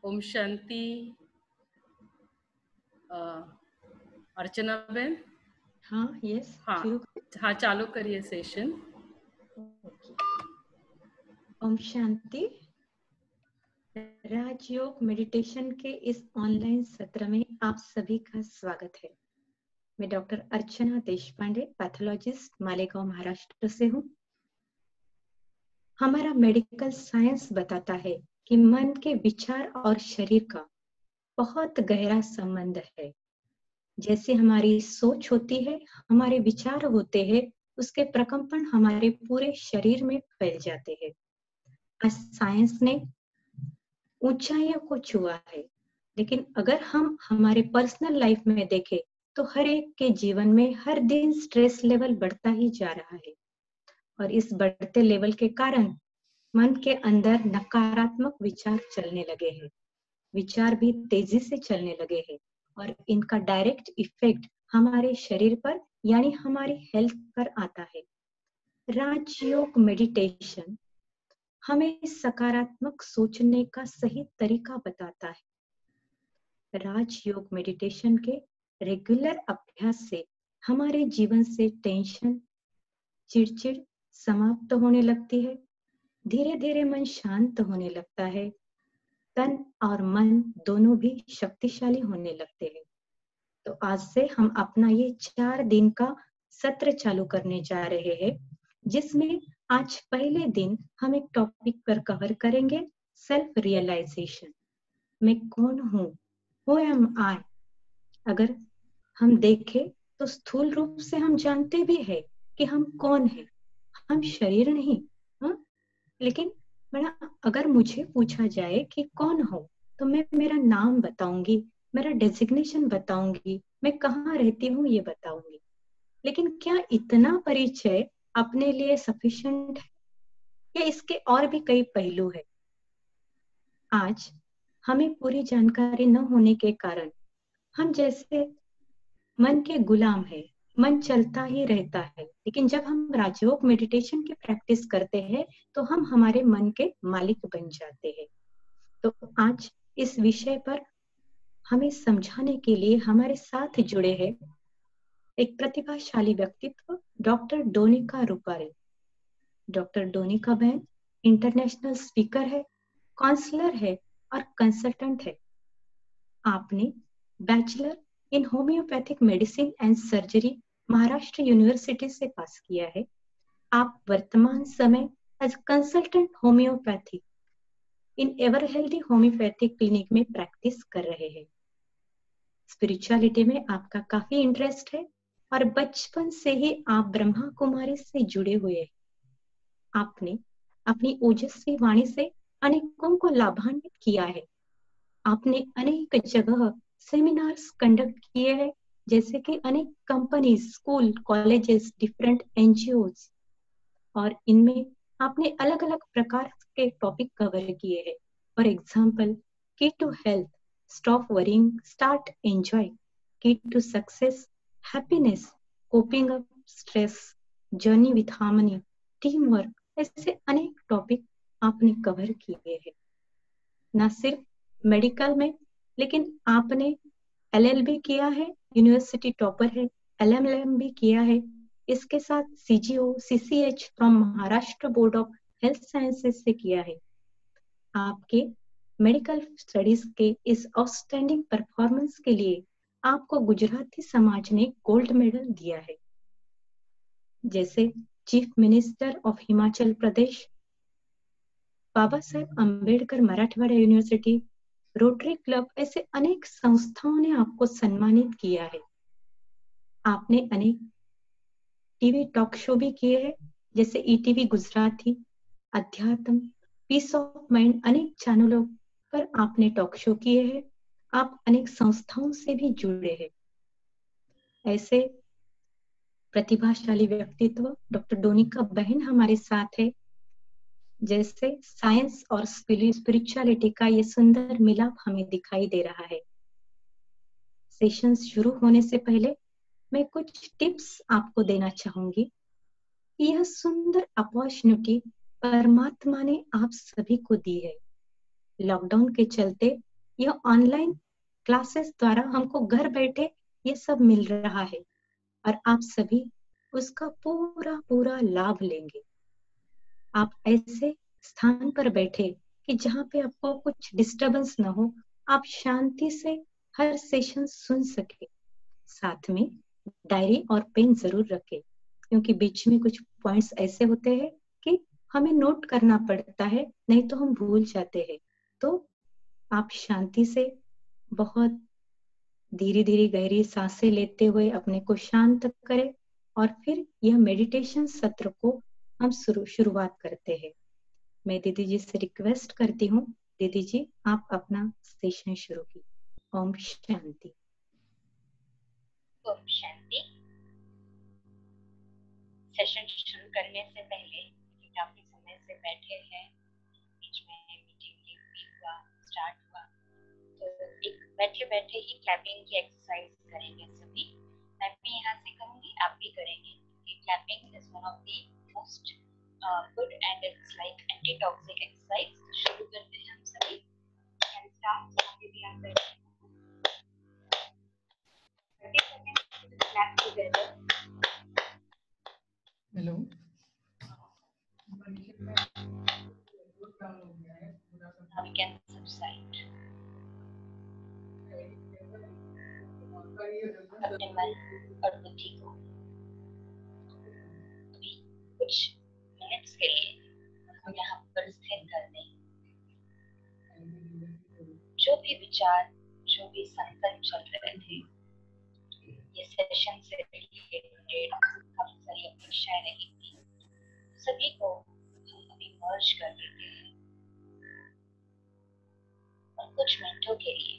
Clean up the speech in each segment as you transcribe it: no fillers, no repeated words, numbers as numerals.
ओम शांति। अर्चना बहन। हाँ, यस, शुरू। हाँ, चालू करिए सेशन। ओके। ओम शांति। राजयोग मेडिटेशन के इस ऑनलाइन सत्र में आप सभी का स्वागत है। मैं डॉक्टर अर्चना देशपांडे, पैथोलॉजिस्ट, मालेगांव, महाराष्ट्र से हूँ। हमारा मेडिकल साइंस बताता है कि मन के विचार और शरीर का बहुत गहरा संबंध है। जैसे हमारी सोच होती है, हमारे विचार होते हैं, उसके प्रकंपन हमारे पूरे शरीर में फैल जाते हैं। आज साइंस ने ऊंचाइयों को छुआ है, लेकिन अगर हम हमारे पर्सनल लाइफ में देखें तो हर एक के जीवन में हर दिन स्ट्रेस लेवल बढ़ता ही जा रहा है। और इस बढ़ते लेवल के कारण मन के अंदर नकारात्मक विचार चलने लगे हैं। विचार भी तेजी से चलने लगे हैं और इनका डायरेक्ट इफेक्ट हमारे शरीर पर यानी हमारी हेल्थ पर आता है। राजयोग मेडिटेशन हमें सकारात्मक सोचने का सही तरीका बताता है। राजयोग मेडिटेशन के रेगुलर अभ्यास से हमारे जीवन से टेंशन, चिड़चिड़ समाप्त होने लगती है। धीरे धीरे मन शांत होने लगता है। तन और मन दोनों भी शक्तिशाली होने लगते हैं। तो आज से हम अपना ये 4 दिन का सत्र चालू करने जा रहे हैं, जिसमें आज पहले दिन हम एक टॉपिक पर कवर करेंगे, सेल्फ रियलाइजेशन। मैं कौन हूँ? Who am I? अगर हम देखें तो स्थूल रूप से हम जानते भी हैं कि हम कौन हैं। हम शरीर नहीं, हाँ? लेकिन अगर मुझे पूछा जाए कि कौन हो, तो मैं मेरा नाम बताऊंगी, मेरा डेजिग्नेशन बताऊंगी, मैं कहाँ रहती हूँ ये बताऊंगी। लेकिन क्या इतना परिचय अपने लिए सफिशिएंट है या इसके और भी कई पहलू है? आज हमें पूरी जानकारी न होने के कारण हम जैसे मन के गुलाम है। मन चलता ही रहता है, लेकिन जब हम राजयोग मेडिटेशन की प्रैक्टिस करते हैं तो हम हमारे मन के मालिक बन जाते हैं। तो आज इस विषय पर हमें समझाने के लिए हमारे साथ जुड़े हैं एक प्रतिभाशाली व्यक्तित्व, डॉक्टर डोनिका रूपारेल। डॉक्टर डोनिका बहन इंटरनेशनल स्पीकर है, काउंसलर है और कंसल्टेंट है। आपने bachelor in homeopathic medicine and surgery Maharashtra university से पास किया है। आप वर्तमान समय as consultant homeopathic in ever healthy homeopathic clinic में प्रैक्टिस कर रहे हैं। स्पिरिचुअलिटी में आपका काफी इंटरेस्ट है और बचपन से ही आप ब्रह्मा कुमारी से जुड़े हुए हैं। आपने अपनी ओजस्वी वाणी से अनेकों को लाभान्वित किया है। आपने अनेक जगह सेमिनार्स कंडक्ट किए हैं, जैसे कि अनेक companies, school, colleges, different NGOs, और इनमें आपने अलग अलग प्रकार के टॉपिक कवर किए हैं। For example, key to health, stop worrying, start enjoy, key to success, happiness, coping up stress, journey with harmony, team work, ऐसे अनेक टॉपिक आपने कवर किए हैं। न सिर्फ मेडिकल में, लेकिन आपने LLB किया है, यूनिवर्सिटी टॉपर है, LLM भी किया है। इसके साथ CGO, CCH from Maharashtra board of health sciences से किया है। आपके मेडिकल स्टडीज के इस आउटस्टैंडिंग परफॉर्मेंस के लिए आपको गुजराती समाज ने गोल्ड मेडल दिया है। जैसे chief minister of Himachal Pradesh, Baba Saheb Ambedkar Marathwada university, rotary club, ऐसे अनेक संस्थाओं ने आपको सम्मानित किया है। आपने अनेक टीवी टॉक शो भी किए हैं, जैसे ETV गुजराती, अध्यात्म, पीस ऑफ माइंड, अनेक चैनलों पर आपने टॉक शो किए हैं। आप अनेक संस्थाओं से भी जुड़े हैं। ऐसे प्रतिभाशाली व्यक्तित्व डॉक्टर डोनिका बहन हमारे साथ है। जैसे साइंस और स्पिरिचुअलिटी का ये सुंदर मिलाप हमें दिखाई दे रहा है। सेशन शुरू होने से पहले मैं कुछ टिप्स आपको देना चाहूंगी। यह सुंदर अपॉर्चुनिटी परमात्मा ने आप सभी को दी है। लॉकडाउन के चलते यह ऑनलाइन क्लासेस द्वारा हमको घर बैठे ये सब मिल रहा है और आप सभी उसका पूरा पूरा लाभ लेंगे। आप ऐसे स्थान पर बैठे कि जहाँ पे आपको कुछ डिस्टरबेंस ना हो, आप शांति से हर सेशन सुन सके। साथ में डायरी और पेन जरूर रखें, क्योंकि बीच में कुछ पॉइंट्स ऐसे होते हैं कि हमें नोट करना पड़ता है, नहीं तो हम भूल जाते हैं। तो आप शांति से बहुत धीरे धीरे गहरी सांसें लेते हुए अपने को शांत करें और फिर यह मेडिटेशन सत्र को हम शुरुआत करते हैं। मैं दीदी जी से रिक्वेस्ट करती हूँ, दीदी जी आप अपना सेशन शुरू कीजिए। ओम शांति। ओम शांति। सेशन शुरू करने से पहले काफी समय से बैठे हैं, बीच में मीटिंग भी हुआ, स्टार्ट हुआ, तो एक बैठे बैठे ही क्लैपिंग की एक्सरसाइज करेंगे सभी। मैं भी यहाँ से करूँगी, आप भी करेंगे। Clapping is one of the most good and it's like anti toxic exercise. शुरू करते हैं हम सभी। Can start. आगे भी आप बैठे 30 second clap together. Hello. Now we can subside. अपने मन और बुद्धि को अभी कुछ मिनट्स के लिए हम यहाँ पर स्थिर कर दें। जो भी विचार, जो भी संकल्प चल रहे थे, ये सेशन से रिलेटेड काफी सारी अपेक्षाएं रही थी, सभी को हम अभी मर्ज कर देते हैं और कुछ मिनटों के लिए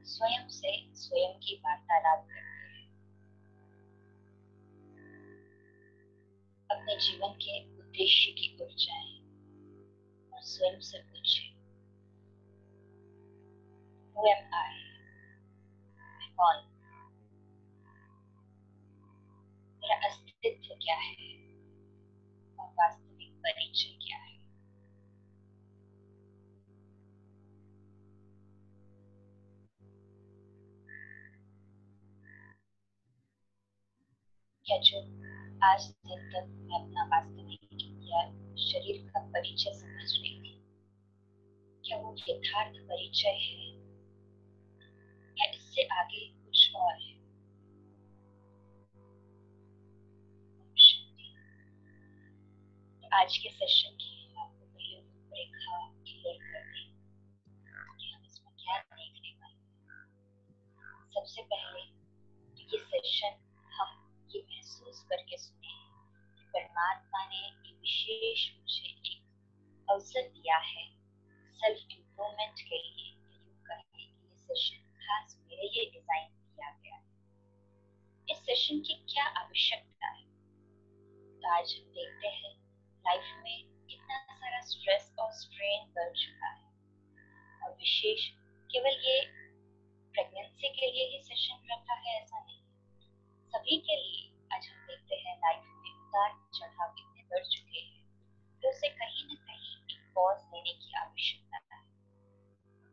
स्वयं से स्वयं की वार्तालाप करते हैं। अपने जीवन के उद्देश्य की ओर जाएं और स्वयं से पूछें, Who am I? मैं कौन? मेरा अस्तित्व क्या है और वास्तविक परिचय क्या है? क्या जो आज दिन तक मैं अपना वास्तविक या शरीर का परिचय समझ रही थी, क्या वो यथार्थ परिचय है या इससे आगे कुछ और है? आज के सेशन की आपको पहले रूपरेखा क्लियर कर दें कि हम इसमें क्या देखने वाले हैं। सबसे पहले ये सेशन हम ये महसूस करके सुने कि परमात्मा ने ये विशेष मुझे एक अवसर दिया है सेल्फ इम्प्रूवमेंट के लिए। यूं कहिए कि ये सेशन खास मेरे लिए डिजाइन किया गया है। इस सेशन की क्या आवश्यकता है? तो आज हम देखते हैं लाइफ में कितना सारा स्ट्रेस और स्ट्रेन बढ़ चुका है, और विशेष केवल ये प्रेगनेंसी के लिए ही सेशन रखा है ऐसा नहीं, सभी के लिए। आज हम देखते हैं लाइफ में उतार चढ़ाव इतने बढ़ चुके हैं तो उसे कहीं न कहीं एक पॉज लेने की आवश्यकता है।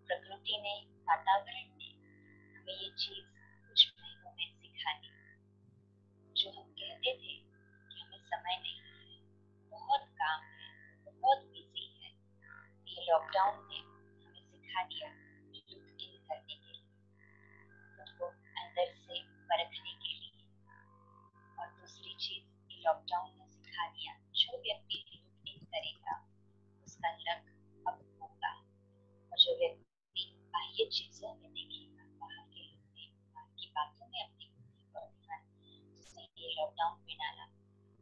प्रकृति ने, वातावरण ने हमें ये चीज कुछ महीनों में सिखाई। जो हम कहते थे कि हमें समय नहीं है, बहुत काम है, बहुत बिजी है, ये लॉकडाउन ने हमें सिखा दिया लुक इन करने के लिए, खुद को अंदर से परखने के लिए। और दूसरी चीज ये लॉकडाउन ने सिखा दिया, जो व्यक्ति लुक इन करेगा उसका लक अब होगा, और जो व्यक्ति बाह्य चीजों में देखेगा, बाहर के लोग में, बाहर की बातों में अपनी बुद्धि को ध्यान, जिसने ये लॉकडाउन में डाला।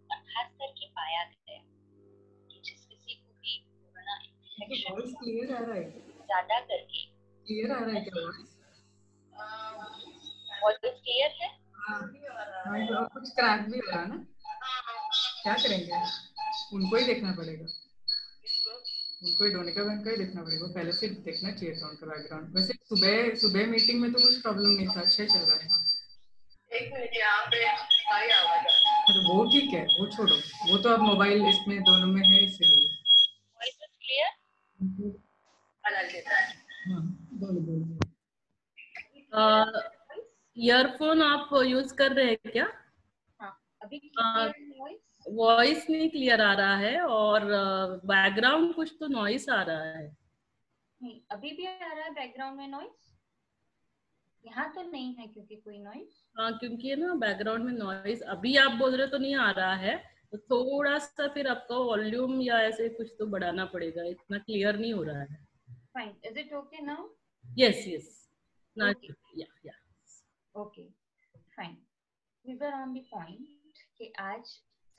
और खास करके पाया गया कि जिस किसी को भी कोरोना इन्फेक्शन क्लियर आ रहा है? ज्यादा करके क्लियर आ रहा है क्या वॉइस क्लियर है? हाँ, तो कुछ क्रैक भी हो रहा ना, क्या करेंगे? उनको ही देखना पड़ेगा, उनको ही डोनिका बहन का ही देखना पड़ेगा। पहले से देखना चाहिए था उनका बैकग्राउंड। वैसे सुबह मीटिंग में तो कुछ प्रॉब्लम नहीं था, अच्छा ही चल रहा था। एक मिनट, यहाँ पे आई आवाज। तो वो ठीक है, वो छोड़ो, वो तो अब मोबाइल इसमें दोनों में है, इसीलिए वॉइस इज क्लियर। हाँ, ईयरफोन आप यूज कर रहे हैं क्या? हाँ, अभी क्लियर वॉइस? वॉइस नहीं क्लियर आ रहा है और बैकग्राउंड कुछ तो नॉइस आ रहा है। नहीं, अभी भी आ रहा है बैकग्राउंड में नॉइस? यहाँ तो नहीं है क्योंकि कोई नॉइस। हाँ, क्योंकि है ना बैकग्राउंड में नॉइस अभी आप बोल रहे हो तो नहीं आ रहा है, तो थोड़ा सा फिर आपका वॉल्यूम या ऐसे कुछ तो बढ़ाना पड़ेगा, इतना क्लियर नहीं हो रहा है। Fine, is it okay now? Yes yes, Okay. Yeah okay fine, we were on the point कि आज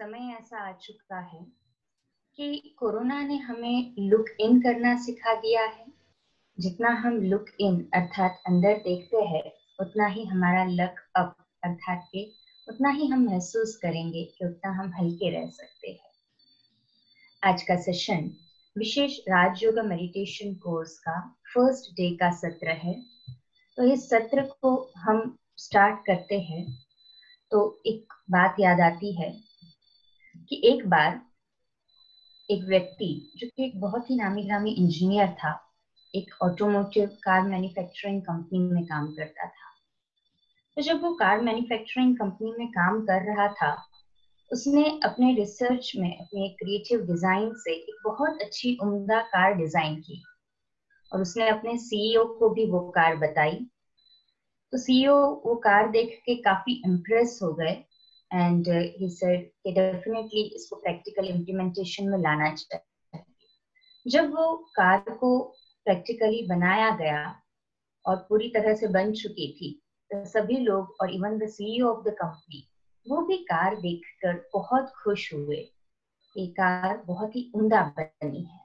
समय ऐसा आ चुका है कि कोरोना ने हमें लुक इन करना सिखा दिया है। जितना हम लुक इन अर्थात अंदर देखते हैं, उतना ही हमारा लक अप अर्थात के उतना ही हम महसूस करेंगे कि उतना हम हल्के रह सकते हैं। आज का सेशन विशेष राजयोग मेडिटेशन कोर्स का फर्स्ट डे का सत्र है। तो इस सत्र को हम स्टार्ट करते हैं तो एक बात याद आती है कि एक बार एक व्यक्ति जो कि एक बहुत ही नामी ग्रामी इंजीनियर था, एक ऑटोमोटिव कार मैन्युफैक्चरिंग कंपनी में काम करता था। तो जब वो कार मैन्युफैक्चरिंग कंपनी में काम कर रहा था, उसने अपने रिसर्च में अपने क्रिएटिव डिजाइन से एक बहुत अच्छी उम्दा कार डिजाइन की और उसने अपने सीईओ को भी वो कार बताई। तो सीईओ वो कार देख के काफी इम्प्रेस हो गए एंड ही सेड कि डेफिनेटली इसको प्रैक्टिकल इम्प्लीमेंटेशन में लाना चाहिए। जब वो कार को प्रैक्टिकली बनाया गया और पूरी तरह से बन चुकी थी, तो सभी लोग और even the CEO of the company वो भी कार देखकर बहुत खुश हुए। ये कार बहुत ही उम्दा बनी है।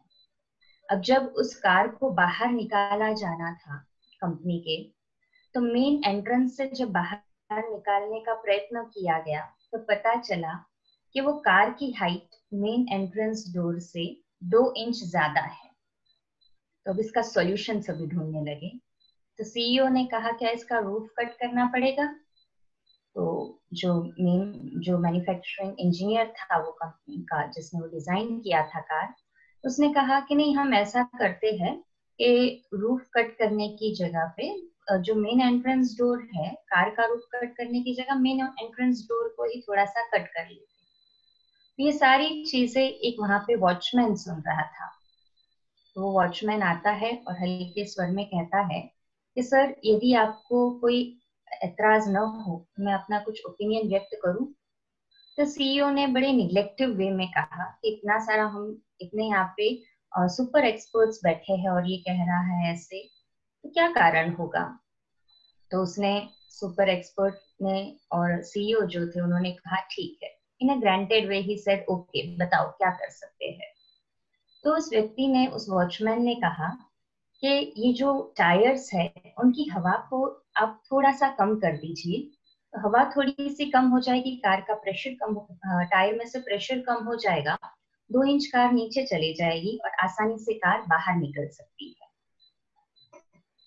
अब जब उस कार को बाहर निकाला जाना था कंपनी के, तो मेन एंट्रेंस से जब बाहर निकालने का प्रयत्न किया गया तो पता चला कि वो कार की हाइट मेन एंट्रेंस डोर से 2 इंच ज्यादा है। तो अब इसका सॉल्यूशन सभी ढूंढने लगे। तो सीईओ ने कहा क्या इसका रूफ कट करना पड़ेगा? तो जो मैन्युफैक्चरिंग इंजीनियर था वो कंपनी का, जिसने वो डिजाइन किया था कार, उसने कहा कि नहीं, हम ऐसा करते हैं कि रूफ कट करने की जगह पे जो मेन एंट्रेंस डोर है, कार का रूफ कट करने की जगह मेन एंट्रेंस डोर को ही थोड़ा सा कट कर लेते। ये सारी चीजें एक वहां पे वॉचमैन सुन रहा था। तो वो वॉचमैन आता है और हल्के स्वर में कहता है कि सर, यदि आपको कोई एतराज न हो, मैं अपना कुछ ओपिनियन व्यक्त करूं। तो सीईओ ने बड़े निग्लेक्टिव वे में कहा कि इतने यहाँ पे सुपर एक्सपर्ट्स बैठे हैं और ये कह रहा है ऐसे, तो क्या कारण होगा? तो उसने सुपर एक्सपर्ट ने और सीईओ जो थे उन्होंने कहा ठीक है, in a granted way he said okay, बताओ क्या कर सकते हैं। तो उस व्यक्ति ने, उस वॉचमैन ने कहा कि ये जो टायर्स है उनकी हवा को आप थोड़ा सा कम कर दीजिए, तो हवा थोड़ी सी कम हो जाएगी, कार का प्रेशर टायर में से प्रेशर कम हो जाएगा, 2 इंच कार नीचे चली जाएगी और आसानी से कार बाहर निकल सकती है।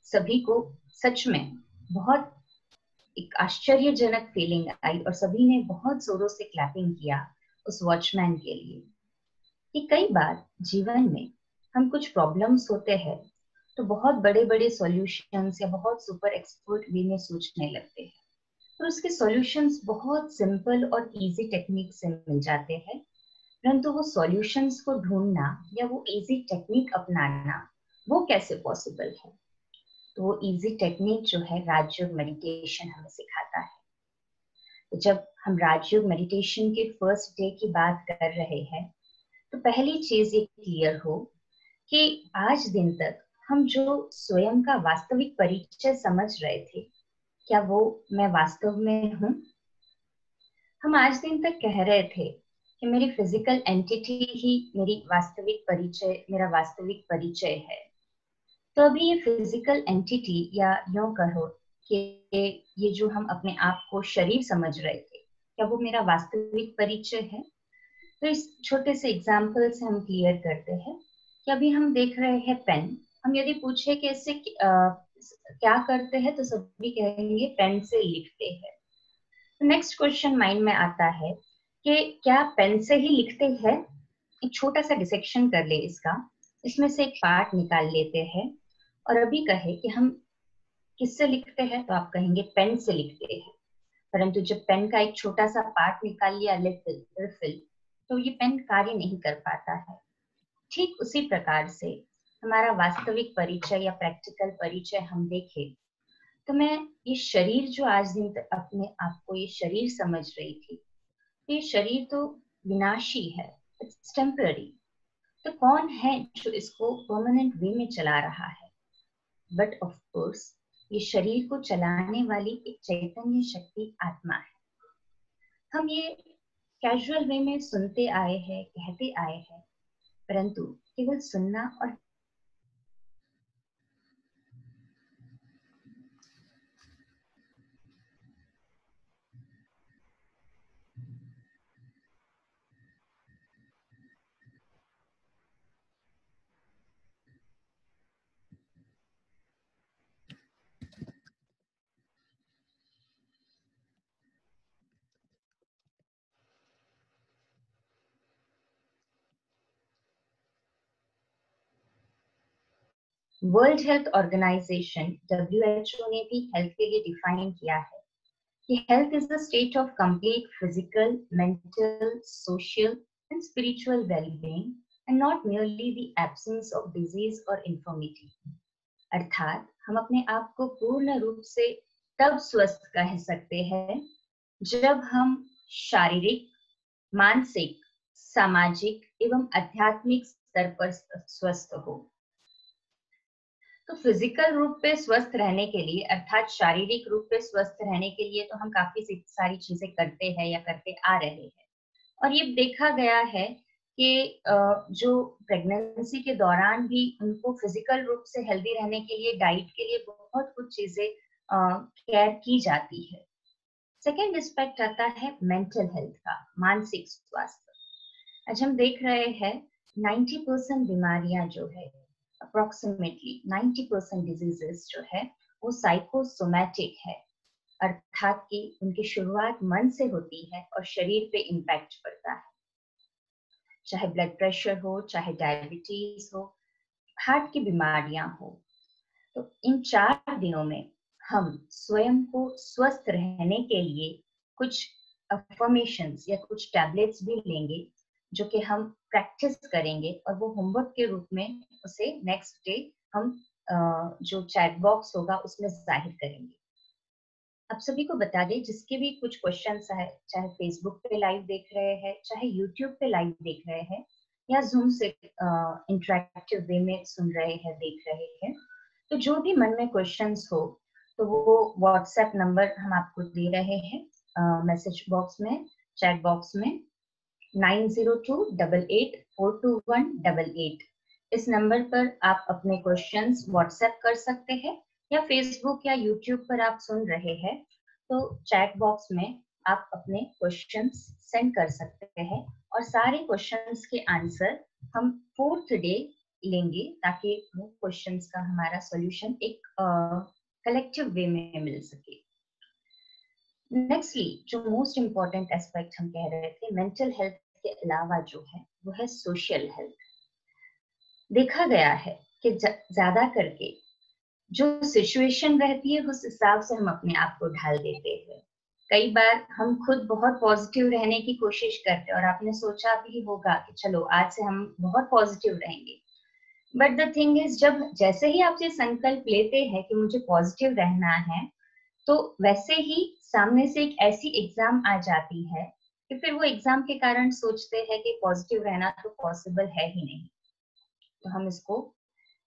सभी को सच में बहुत एक आश्चर्यजनक फीलिंग आई और सभी ने बहुत जोरों से क्लैपिंग किया उस वॉचमैन के लिए। कि कई बार जीवन में हम कुछ प्रॉब्लम्स होते हैं तो बहुत बड़े बड़े सॉल्यूशंस या बहुत सुपर एक्सपर्ट वे में सोचने लगते हैं, तो उसके सॉल्यूशंस बहुत सिंपल और इजी टेक्निक से मिल जाते हैं, परंतु वो सॉल्यूशंस को ढूंढना या वो इजी टेक्निक अपनाना वो कैसे पॉसिबल है? तो वो इजी टेक्निक जो है राजयोग मेडिटेशन हमें सिखाता है। तो जब हम राजयोग मेडिटेशन के फर्स्ट डे की बात कर रहे हैं, तो पहली चीज ये क्लियर हो कि आज दिन तक हम जो स्वयं का वास्तविक परिचय समझ रहे थे, क्या वो मैं वास्तव में हूँ? हम आज दिन तक कह रहे थे कि मेरी फिजिकल एंटिटी ही मेरा वास्तविक परिचय है। तो अभी ये फिजिकल एंटिटी, या यूं कहो कि ये जो हम अपने आप को शरीर समझ रहे थे, क्या वो मेरा वास्तविक परिचय है? तो इस छोटे से एग्जाम्पल से हम क्लियर करते हैं कि अभी हम देख रहे हैं पेन। हम यदि पूछे कि इससे क्या करते हैं, तो सभी कहेंगे पेन से लिखते हैं। तो नेक्स्ट क्वेश्चन माइंड में आता है कि क्या पेन से ही लिखते हैं? एक छोटा सा डिसेक्शन कर ले इसका, इसमें से एक पार्ट निकाल लेते हैं और अभी कहे कि हम किससे लिखते हैं, तो आप कहेंगे पेन से लिखते हैं। परंतु जब पेन का एक छोटा सा पार्ट निकाल लिया, रिफिल, तो ये पेन कार्य नहीं कर पाता है। ठीक उसी प्रकार से हमारा वास्तविक परिचय या प्रैक्टिकल परिचय हम देखें, तो मैं ये शरीर जो आज दिन तक अपने आप को ये शरीर समझ रही थी, ये शरीर तो विनाशी है, इट्स टेम्पररी। तो कौन है जो इसको परमानेंट वे में चला रहा है? बट ऑफ कोर्स ये शरीर को चलाने वाली एक चैतन्य शक्ति आत्मा है। हम ये कैजुअल वे में सुनते आए हैं, कहते आए हैं, परंतु केवल सुनना और वर्ल्ड हेल्थ ऑर्गेनाइजेशन WHO ने भी हेल्थ के लिए डिफाइन किया है कि health is the state of complete physical, mental, social and spiritual wellbeing and not merely the absence of disease or infirmity। अर्थात हम अपने आप को पूर्ण रूप से तब स्वस्थ कह सकते हैं जब हम शारीरिक, मानसिक, सामाजिक एवं आध्यात्मिक स्तर पर स्वस्थ हो। तो फिजिकल रूप पे स्वस्थ रहने के लिए, अर्थात शारीरिक रूप पे स्वस्थ रहने के लिए तो हम काफी सारी चीजें करते हैं या करते आ रहे हैं। और ये देखा गया है कि जो प्रेगनेंसी के दौरान भी उनको फिजिकल रूप से हेल्दी रहने के लिए, डाइट के लिए बहुत कुछ चीजें केयर की जाती है। सेकेंड एस्पेक्ट आता है मेंटल हेल्थ का, मानसिक स्वास्थ्य। आज हम देख रहे हैं 90% बीमारियां जो है, अप्रोक्सीमेटली 90% डिजीजेस जो है वो साइकोसोमैटिक है, अर्थात कि उनकी शुरुआत मन से होती है और शरीर पे इम्पैक्ट पड़ता है। चाहे ब्लड प्रेशर हो, चाहे डायबिटीज हो, हार्ट की बीमारियां हो। तो इन 4 दिनों में हम स्वयं को स्वस्थ रहने के लिए कुछ अफर्मेशंस या कुछ टैबलेट्स भी लेंगे, जो कि हम प्रैक्टिस करेंगे और वो होमवर्क के रूप में उसे नेक्स्ट डे हम जो चैट बॉक्स होगा उसमें जाहिर करेंगे। आप सभी को बता दें, जिसके भी कुछ क्वेश्चंस है, चाहे फेसबुक पे लाइव देख रहे हैं, चाहे यूट्यूब पे लाइव देख रहे हैं, या जूम से इंटरेक्टिव वे में सुन रहे हैं, देख रहे हैं, तो जो भी मन में क्वेश्चंस हो तो वो व्हाट्सएप नंबर हम आपको दे रहे हैं मैसेज बॉक्स में, चैट बॉक्स में 9028842188। इस नंबर पर आप अपने क्वेश्चंस व्हाट्सएप कर सकते हैं, या फेसबुक या यूट्यूब पर आप सुन रहे हैं तो चैट बॉक्स में आप अपने क्वेश्चंस सेंड कर सकते हैं, और सारे क्वेश्चंस के आंसर हम 4th डे लेंगे, ताकि वो क्वेश्चंस का हमारा सॉल्यूशन एक कलेक्टिव वे में मिल सके। नेक्स्टली, जो मोस्ट इम्पॉर्टेंट एस्पेक्ट हम कह रहे थे, मेंटल हेल्थ के अलावा जो है वो है सोशल हेल्थ। देखा गया है कि ज्यादा करके जो सिचुएशन रहती है उस हिसाब से हम अपने आप को ढाल देते हैं। कई बार हम खुद बहुत पॉजिटिव रहने की कोशिश करते हैं, और आपने सोचा भी होगा कि चलो आज से हम बहुत पॉजिटिव रहेंगे, बट द थिंग इज, जब जैसे ही आप ये संकल्प लेते हैं कि मुझे पॉजिटिव रहना है, तो वैसे ही सामने से एक ऐसी एग्जाम आ जाती है कि फिर वो एग्जाम के कारण सोचते हैं कि पॉजिटिव रहना तो पॉसिबल है ही नहीं। तो हम इसको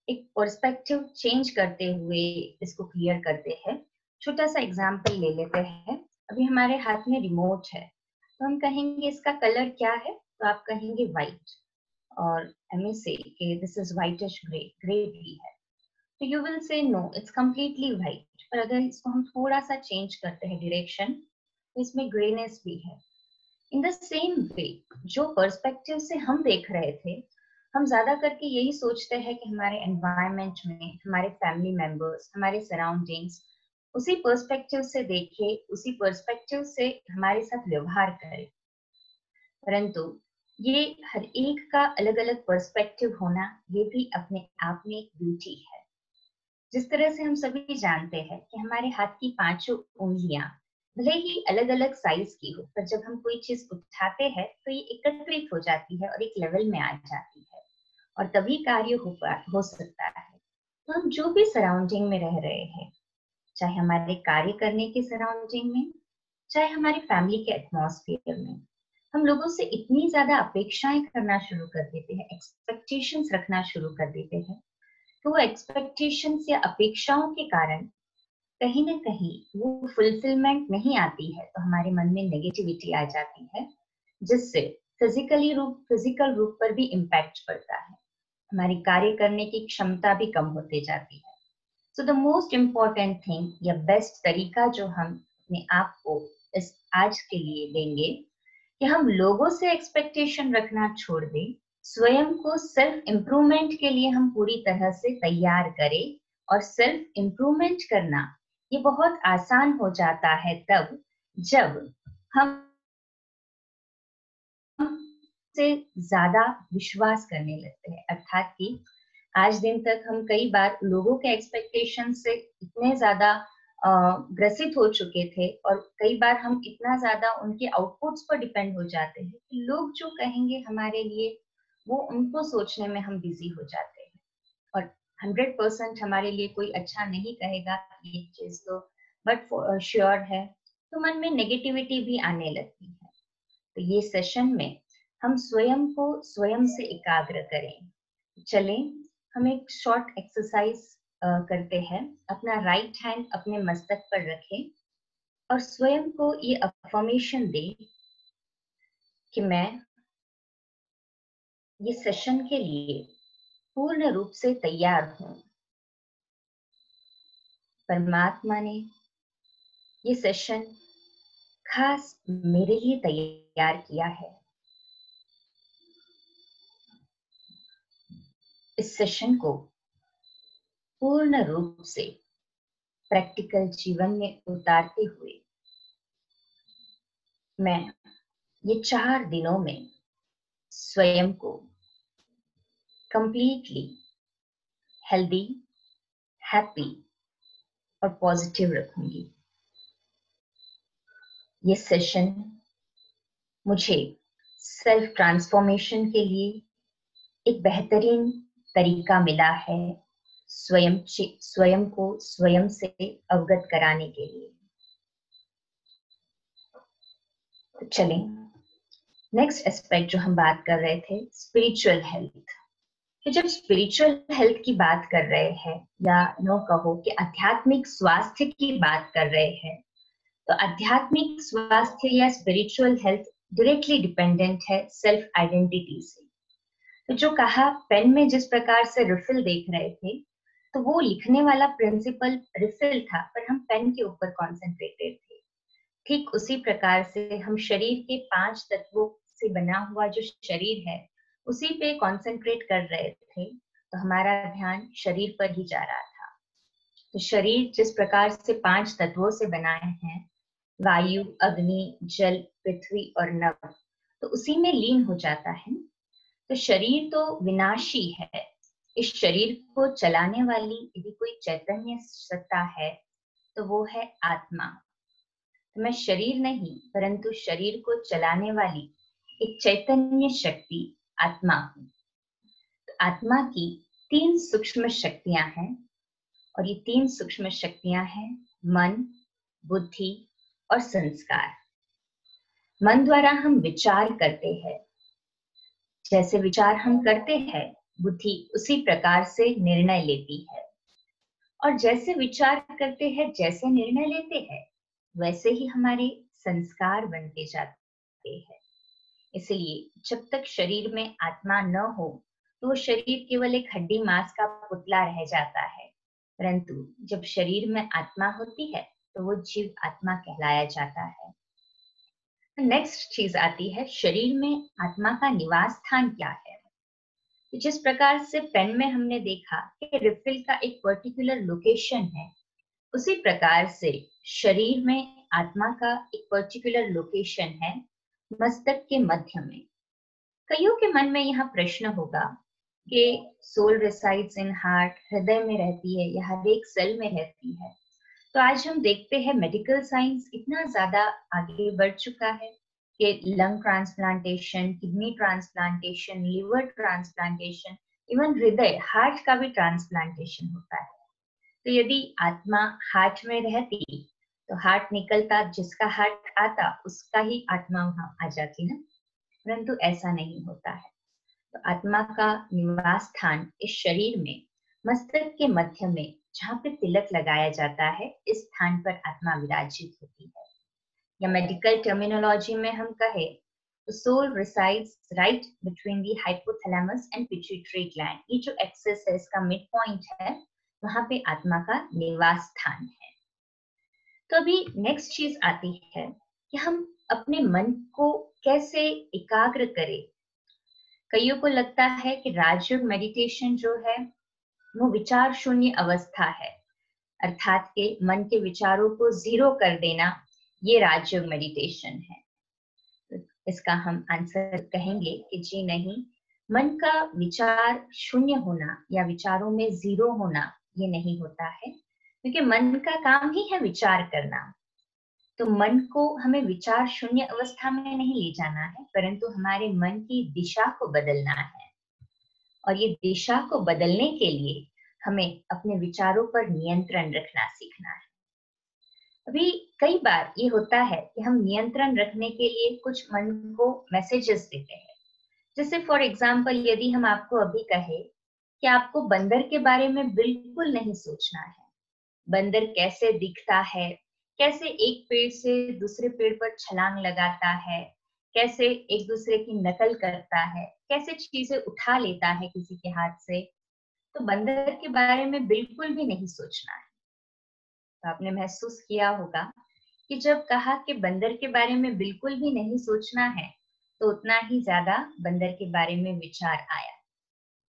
एक पर्सपेक्टिव चेंज करते हुए इसको क्लियर करते हैं। छोटा सा एग्जाम्पल ले लेते हैं। अभी हमारे हाथ में रिमोट है, तो हम कहेंगे इसका कलर क्या है, तो आप कहेंगे व्हाइट, और हमें से कि this is whitish grey, grey भी है, तो you will say no it's completely white. पर अगर इसको हम थोड़ा सा चेंज करते हैं डायरेक्शन, तो इसमें ग्रेनेस भी है। इन द सेम वे, जो पर्सपेक्टिव से हम देख रहे थे, हम ज्यादा करके यही सोचते हैं कि हमारे एनवायरनमेंट में हमारे फैमिली मेंबर्स, हमारे सराउंडिंग्स उसी पर्सपेक्टिव से देखे, उसी पर्सपेक्टिव से हमारे साथ व्यवहार करे। परंतु ये हर एक का अलग अलग पर्सपेक्टिव होना, ये भी अपने आप में एक ब्यूटी है। जिस तरह से हम सभी जानते हैं कि हमारे हाथ की 5 उंगलियां भले ही अलग अलग साइज की हो, पर जब हम कोई चीज उठाते हैं तो ये एकत्रित हो जाती है और एक लेवल में आ जाती है और तभी कार्य हो सकता है। तो हम जो भी सराउंडिंग में रह रहे हैं, चाहे हमारे कार्य करने के सराउंडिंग में, चाहे हमारी फैमिली के एटमॉस्फेयर में, हम लोगों से इतनी ज्यादा अपेक्षाएं करना शुरू कर देते हैं, एक्सपेक्टेशंस रखना शुरू कर देते हैं, तो वो एक्सपेक्टेशंस या अपेक्षाओं के कारण कहीं ना कहीं वो फुलफिलमेंट नहीं आती है, तो हमारे मन में नेगेटिविटी आ जाती है, जिससे फिजिकल रूप पर भी इम्पैक्ट पड़ता है, हमारी कार्य करने की क्षमता भी कम होते जाती है। So the most important thing या बेस्ट तरीका जो हम अपने आप को इस आज के लिए देंगे कि हम लोगों से एक्सपेक्टेशन रखना छोड़ दें, स्वयं को सेल्फ इम्प्रूवमेंट के लिए हम पूरी तरह से तैयार करें। और सेल्फ इम्प्रूवमेंट करना ये बहुत आसान हो जाता है तब जब हम से ज्यादा विश्वास करने लगते हैं, अर्थात कि आज दिन तक हम कई बार लोगों के एक्सपेक्टेशन से इतने ज्यादा ग्रसित हो चुके थे और कई बार हम इतना ज्यादा उनके आउटपुट्स पर डिपेंड हो जाते हैं कि लोग जो कहेंगे हमारे लिए वो उनको सोचने में हम बिजी हो जाते हैं और 100% हमारे लिए कोई अच्छा नहीं कहेगा ये चीज तो बट श्योर है, तो मन में नेगेटिविटी भी आने लगती है। तो ये सेशन में हम स्वयं को स्वयं से एकाग्र करें। चलें हम एक शॉर्ट एक्सरसाइज करते हैं। अपना राइट हैंड अपने मस्तक पर रखें और स्वयं को ये अफर्मेशन दें कि मैं ये सेशन के लिए पूर्ण रूप से तैयार हूं। परमात्मा ने ये सेशन खास मेरे लिए तैयार किया है। इस सेशन को पूर्ण रूप से प्रैक्टिकल जीवन में उतारते हुए मैं ये 4 दिनों में स्वयं को कंप्लीटली हेल्दी, हैप्पी और पॉजिटिव रखूंगी। ये सेशन मुझे सेल्फ ट्रांसफॉर्मेशन के लिए एक बेहतरीन तरीका मिला है, स्वयं को स्वयं से अवगत कराने के लिए। तो चलें नेक्स्ट एस्पेक्ट जो हम बात कर रहे थे, स्पिरिचुअल हेल्थ। तो जब स्पिरिचुअल हेल्थ की बात कर रहे हैं या नो कहो कि आध्यात्मिक स्वास्थ्य की बात कर रहे हैं, तो आध्यात्मिक स्वास्थ्य या स्पिरिचुअल हेल्थ डायरेक्टली डिपेंडेंट है सेल्फ आइडेंटिटी से। तो जो कहा पेन में जिस प्रकार से रिफिल देख रहे थे, तो वो लिखने वाला प्रिंसिपल रिफिल था, पर हम पेन के ऊपर कॉन्सेंट्रेटेड थे। ठीक उसी प्रकार से हम शरीर के 5 तत्वों से बना हुआ जो शरीर है उसी पे कॉन्सेंट्रेट कर रहे थे, तो हमारा ध्यान शरीर पर ही जा रहा था। तो शरीर जिस प्रकार से 5 तत्वों से बनाए हैं, वायु, अग्नि, जल, पृथ्वी और नभ, तो उसी में लीन हो जाता है। तो शरीर तो विनाशी है, इस शरीर को चलाने वाली यदि कोई चैतन्य सत्ता है तो वो है आत्मा। तो मैं शरीर नहीं परंतु शरीर को चलाने वाली एक चैतन्य शक्ति आत्मा हूं। तो आत्मा की 3 सूक्ष्म शक्तियां हैं और ये 3 सूक्ष्म शक्तियां हैं मन, बुद्धि और संस्कार। मन द्वारा हम विचार करते हैं, जैसे विचार हम करते हैं बुद्धि उसी प्रकार से निर्णय लेती है, और जैसे विचार करते हैं जैसे निर्णय लेते हैं वैसे ही हमारे संस्कार बनते जाते हैं। इसलिए जब तक शरीर में आत्मा न हो तो वो शरीर केवल एक हड्डी मांस का पुतला रह जाता है, परंतु जब शरीर में आत्मा होती है तो वो जीव आत्मा कहलाया जाता है। नेक्स्ट चीज आती है शरीर में आत्मा का निवास स्थान क्या है। जिस प्रकार से पेन में हमने देखा कि रिफिल का एक पर्टिकुलर लोकेशन है, उसी प्रकार से शरीर में आत्मा का एक पर्टिकुलर लोकेशन है मस्तक के मध्य में। कईयों के मन में यह प्रश्न होगा कि सोल रिसाइड्स इन हार्ट, हृदय में रहती है या हर एक सेल में रहती है। तो आज हम देखते हैं मेडिकल साइंस इतना ज्यादा आगे बढ़ चुका है कि lung transplantation, kidney transplantation, liver transplantation, even हृदय, हार्ट का भी ट्रांसप्लांटेशन होता है। तो यदि आत्मा हार्ट में रहती तो हार्ट निकलता, जिसका हार्ट आता उसका ही आत्मा वहां आ जाती ना, परंतु ऐसा नहीं होता है। तो आत्मा का निवास स्थान इस शरीर में मस्तक के मध्य में, जहाँ पे तिलक लगाया जाता है, इस स्थान पर आत्मा विराजित होती है। या मेडिकल टर्मिनोलॉजी में हम कहे तो soul resides right between the hypothalamus and pituitary gland. ये जो एक्सेस है, इसका मिड पॉइंट है, वहां पे आत्मा का निवास स्थान है। तो अभी नेक्स्ट चीज आती है कि हम अपने मन को कैसे एकाग्र करें। कईयों को लगता है कि राजयोग मेडिटेशन जो है वो विचार शून्य अवस्था है, अर्थात के मन के विचारों को जीरो कर देना, ये राजयोग मेडिटेशन है। तो इसका हम आंसर कहेंगे कि जी नहीं, मन का विचार शून्य होना या विचारों में जीरो होना ये नहीं होता है, क्योंकि मन का काम ही है विचार करना। तो मन को हमें विचार शून्य अवस्था में नहीं ले जाना है, परंतु हमारे मन की दिशा को बदलना है। और ये दिशा को बदलने के लिए हमें अपने विचारों पर नियंत्रण रखना सीखना है। अभी कई बार ये होता है कि हम नियंत्रण रखने के लिए कुछ मन को मैसेजेस देते हैं। जैसे फॉर एग्जाम्पल, यदि हम आपको अभी कहे कि आपको बंदर के बारे में बिल्कुल नहीं सोचना है, बंदर कैसे दिखता है, कैसे एक पेड़ से दूसरे पेड़ पर छलांग लगाता है, कैसे एक दूसरे की नकल करता है, कैसे चीजें उठा लेता है किसी के हाथ से, तो बंदर के बारे में बिल्कुल भी नहीं सोचना है। तो आपने महसूस किया होगा कि जब कहा कि बंदर के बारे में बिल्कुल भी नहीं सोचना है, तो उतना ही ज्यादा बंदर के बारे में विचार आया।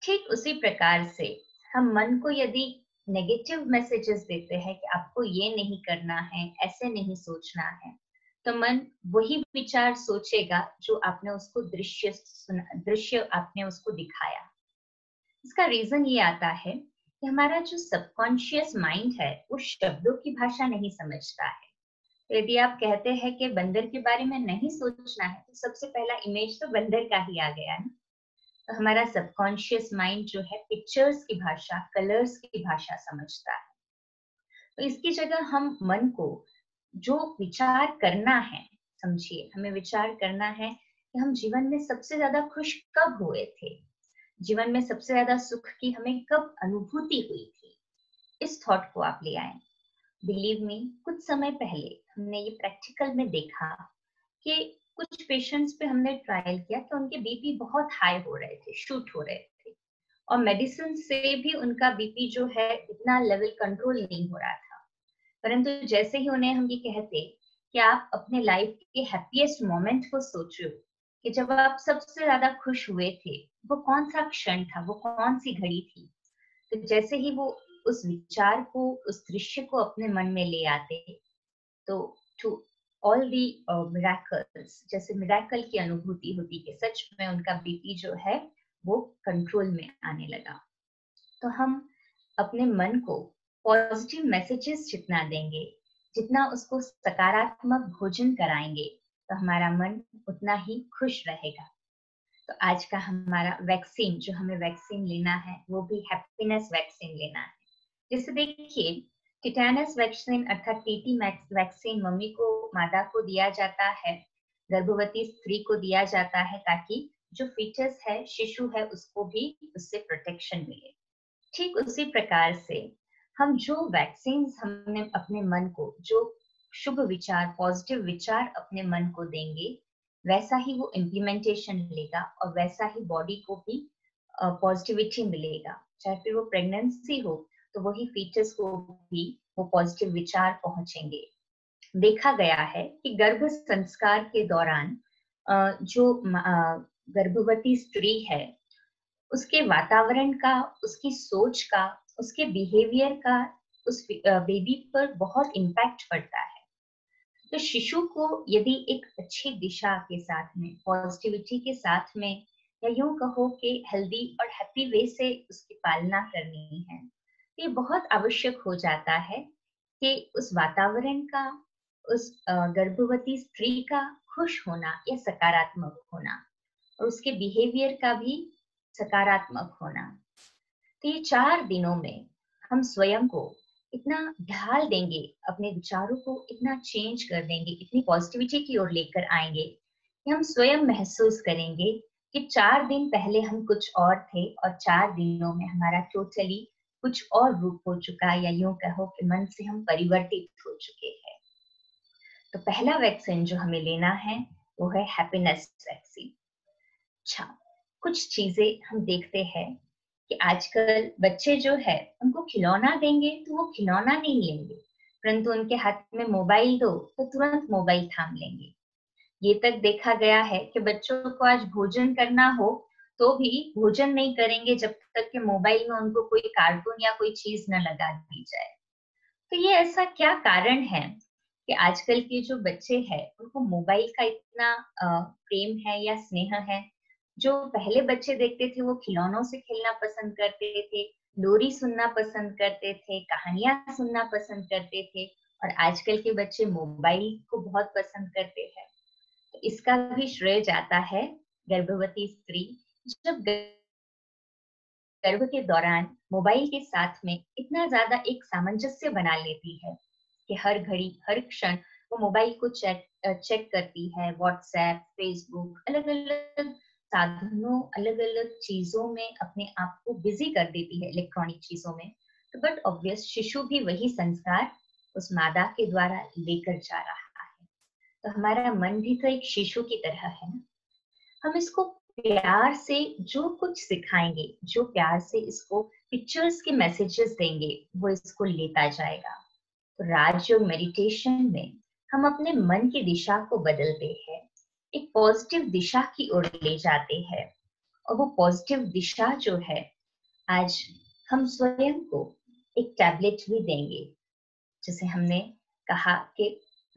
ठीक उसी प्रकार से हम मन को यदि नेगेटिव मैसेजेस देते हैं कि आपको ये नहीं करना है, ऐसे नहीं सोचना है, तो मन वही विचार सोचेगा जो आपने उसको दृश्य आपने उसको दिखाया। इसका रीजन ये आता है कि हमारा जो सबकॉन्शियस माइंड है वो शब्दों की भाषा नहीं समझता है। तो यदि आप कहते हैं कि बंदर के बारे में नहीं सोचना है, तो सबसे पहला इमेज तो बंदर का ही आ गया ना। तो हमारा सबकॉन्शियस माइंड जो है पिक्चर्स की भाषा, कलर्स की भाषा समझता है। तो इसकी जगह हम मन को जो विचार करना है, समझिए हमें विचार करना है कि हम जीवन में सबसे ज्यादा खुश कब हुए थे, जीवन में सबसे ज्यादा सुख की हमें कब अनुभूति हुई थी, इस थॉट को आप ले आए। बिलीव मी, कुछ समय पहले हमने ये प्रैक्टिकल में देखा कि कुछ पेशेंट्स पे हमने ट्रायल किया कि उनके बीपी बहुत हाई हो रहे थे, शूट हो रहे थे, और मेडिसिन से भी उनका बीपी जो है इतना लेवल कंट्रोल नहीं हो रहा था। परंतु जैसे ही उन्हें हम ये कहते कि आप अपने लाइफ के हैप्पीएस्ट मोमेंट को सोचो कि जब आप सबसे ज्यादा खुश हुए थे, वो कौन सा क्षण था, वो कौन सी घड़ी थी, तो जैसे ही वो उस विचार को, उस दृश्य को अपने मन में ले आते, तो टू ऑल दी मिराकल्स, जैसे मिराकल की अनुभूति होती कि सच में उनका बीपी जो है वो कंट्रोल में आने लगा। तो हम अपने मन को पॉजिटिव मैसेजेस जितना देंगे, जितना उसको सकारात्मक भोजन कराएंगे, तो हमारा मन उतना ही खुश रहेगा। तो आज का हमारा वैक्सीन, जो हमें वैक्सीन लेना है, वो भी हैप्पीनेस वैक्सीन लेना है। जैसे देखिए, टिटेनस वैक्सीन अर्थात टीटी वैक्सीन मम्मी को, मादा को दिया जाता है, गर्भवती स्त्री को दिया जाता है, ताकि जो फीटस है, शिशु है, उसको भी उससे प्रोटेक्शन मिले। ठीक उसी प्रकार से हम जो वैक्सीन हमने अपने मन को, जो शुभ विचार, पॉजिटिव विचार अपने मन को देंगे, वैसा ही वो इम्प्लीमेंटेशन मिलेगा और वैसा ही बॉडी को भी पॉजिटिविटी मिलेगा। चाहे फिर वो प्रेगनेंसी हो, तो वही फीटस को भी वो पॉजिटिव विचार पहुंचेंगे। देखा गया है कि गर्भ संस्कार के दौरान जो गर्भवती स्त्री है, उसके वातावरण का, उसकी सोच का, उसके बिहेवियर का उस बेबी पर बहुत इम्पैक्ट पड़ता है। तो शिशु को यदि एक अच्छी दिशा के साथ में, पॉजिटिविटी के साथ में या यूं कहो कि हेल्दी और हैप्पी वे से उसकी पालना करनी है, ये बहुत आवश्यक हो जाता है कि उस वातावरण का, उस गर्भवती स्त्री का खुश होना या सकारात्मक होना, और उसके बिहेवियर का भी सकारात्मक होना। तो ये 4 दिनों में हम स्वयं को इतना ढाल देंगे, अपने विचारों को इतना चेंज कर देंगे, इतनी पॉजिटिविटी की ओर लेकर आएंगे कि हम स्वयं महसूस करेंगे कि 4 दिन पहले हम कुछ और थे और 4 दिनों में हमारा टोटली कुछ और रूप हो चुका, या यूं कहो कि मन से हम परिवर्तित हो चुके हैं। तो पहला वैक्सीन जो हमें लेना है वो है हैप्पीनेस वैक्सीन। अच्छा, कुछ चीजें हम देखते हैं कि आजकल बच्चे जो है उनको खिलौना देंगे तो वो खिलौना नहीं लेंगे, परंतु उनके हाथ में मोबाइल दो तो तुरंत मोबाइल थाम लेंगे। ये तक देखा गया है कि बच्चों को आज भोजन करना हो तो भी भोजन नहीं करेंगे जब तक कि मोबाइल में उनको कोई कार्टून या कोई चीज न लगा दी जाए। तो ये ऐसा क्या कारण है कि आजकल के जो बच्चे हैं उनको मोबाइल का इतना प्रेम है या स्नेह है? जो पहले बच्चे देखते थे वो खिलौनों से खेलना पसंद करते थे, लोरी सुनना पसंद करते थे, कहानियां सुनना पसंद करते थे, और आजकल के बच्चे मोबाइल को बहुत पसंद करते हैं। तो इसका भी श्रेय जाता है गर्भवती स्त्री जब गर्भ के दौरान मोबाइल के साथ में इतना ज्यादा एक सामंजस्य बना लेती है कि हर घड़ी हर क्षण वो मोबाइल को चेक करती है, व्हाट्सएप, फेसबुक, अलग अलग साधनों, अलग अलग चीजों में अपने आप को बिजी कर देती है, इलेक्ट्रॉनिक चीजों में। तो बट ऑब्वियस शिशु भी वही संस्कार उस मादा के द्वारा लेकर जा रहा है। तो हमारा मन भी तो एक शिशु की तरह है ना, हम इसको प्यार से जो कुछ सिखाएंगे, जो प्यार से इसको पिक्चर्स के मैसेजेस देंगे, वो इसको लेता जाएगा। तो राजयोग मेडिटेशन में हम अपने मन की दिशा को बदलते हैं, एक पॉजिटिव दिशा की ओर ले जाते हैं, और वो पॉजिटिव दिशा जो है आज हम स्वयं को एक टैबलेट भी देंगे। जैसे हमने कहा कि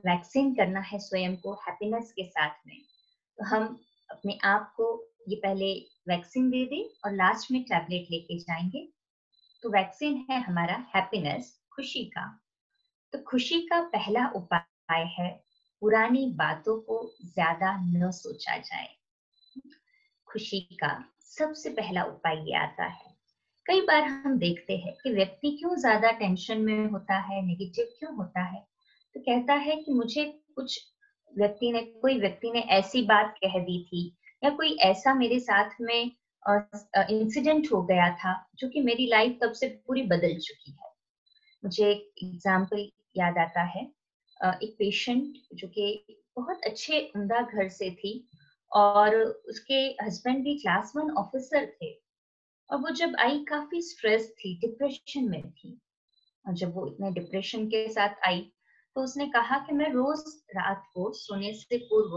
वैक्सीन करना है स्वयं को हैप्पीनेस के साथ में, तो हम अपने आप को ये पहले वैक्सीन दे दें और लास्ट में टैबलेट लेके जाएंगे। तो वैक्सीन है हमारा हैप्पीनेस, खुशी का। तो खुशी का पहला उपाय है पुरानी बातों को ज्यादा न सोचा जाए। खुशी का सबसे पहला उपाय ये आता है। कई बार हम देखते हैं कि व्यक्ति क्यों ज्यादा टेंशन में होता है, नेगेटिव क्यों होता है, तो कहता है कि मुझे कुछ कोई व्यक्ति ने ऐसी बात कह दी थी, या कोई ऐसा मेरे साथ में इंसिडेंट हो गया था जो कि मेरी लाइफ तब से पूरी बदल चुकी है। मुझे एक एग्जाम्पल याद आता है, एक पेशेंट जो कि बहुत अच्छे उम्दा घर से थी और उसके हस्बैंड भी क्लास 1 ऑफिसर थे, और वो जब आई काफी स्ट्रेस थी, डिप्रेशन में थी। और जब वो इतने डिप्रेशन के साथ आई तो उसने कहा कि मैं रोज रात को सोने से पूर्व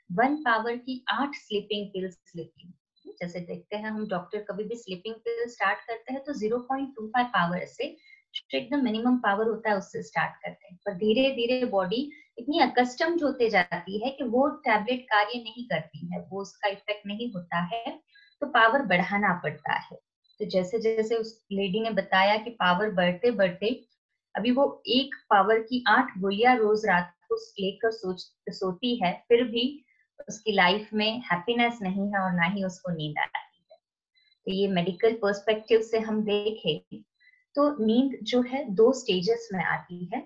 1 पावर की 8 स्लीपिंग पिल्स लेती हूँ। जैसे देखते हैं हम डॉक्टर कभी भी स्लीपिंग पिल स्टार्ट करते हैं तो 0.25 पावर से जो एकदम मिनिमम पावर होता है उससे स्टार्ट करते हैं, पर धीरे धीरे बॉडी इतनी अकस्टम्ड होते जाती है कि वो टैबलेट कार्य नहीं करती है, वो उसका इफेक्ट नहीं होता है, तो पावर बढ़ाना पड़ता है। तो जैसे जैसे उस लेडी ने बताया कि पावर बढ़ते बढ़ते अभी वो 1 पावर की 8 गोलियां रोज रात को लेकर सोती है, फिर भी उसकी लाइफ में हैप्पीनेस नहीं है और ना ही उसको नींद आती है। तो ये मेडिकल पर्सपेक्टिव से हम देखें तो नींद जो है 2 स्टेजेस में आती है।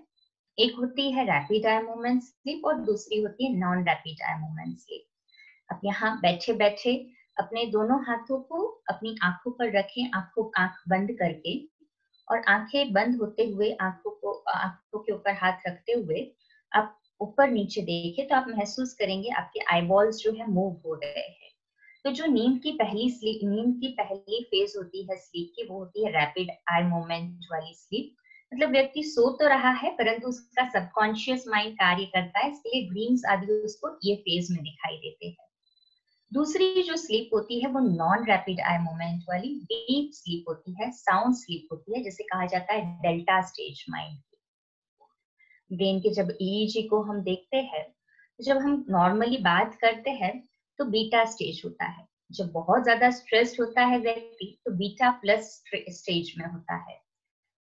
एक होती है रैपिड आई मूवमेंट स्लीप और दूसरी होती है non rapid eye movement sleep. अब यहाँ बैठे बैठे अपने दोनों हाथों को अपनी आंखों पर रखें, आंख बंद करके, और आंखें बंद होते हुए आंखों के ऊपर हाथ रखते हुए आप ऊपर नीचे देखें तो आप महसूस करेंगे आपके आईबॉल्स जो है मूव हो रहे हैं। तो जो नींद की पहली फेज होती है स्लीप की, वो होती है रैपिड आई मूवमेंट वाली स्लीप। मतलब व्यक्ति सो तो रहा है परंतु उसका सबकॉन्शियस माइंड कार्य करता है, इसके लिए ड्रीम्स आदि उसको ये फेज में दिखाई देते हैं। दूसरी जो स्लीप होती है वो नॉन रैपिड आई मूवमेंट वाली डीप स्लीप होती है, साउंड स्लीप होती है, जिसे कहा जाता है डेल्टा स्टेज माइंड की। ब्रेन के जब ईईजी को हम देखते हैं, जब हम नॉर्मली बात करते हैं तो बीटा स्टेज होता है, जब बहुत ज्यादा स्ट्रेस्ड होता है व्यक्ति तो बीटा प्लस स्टेज में होता है।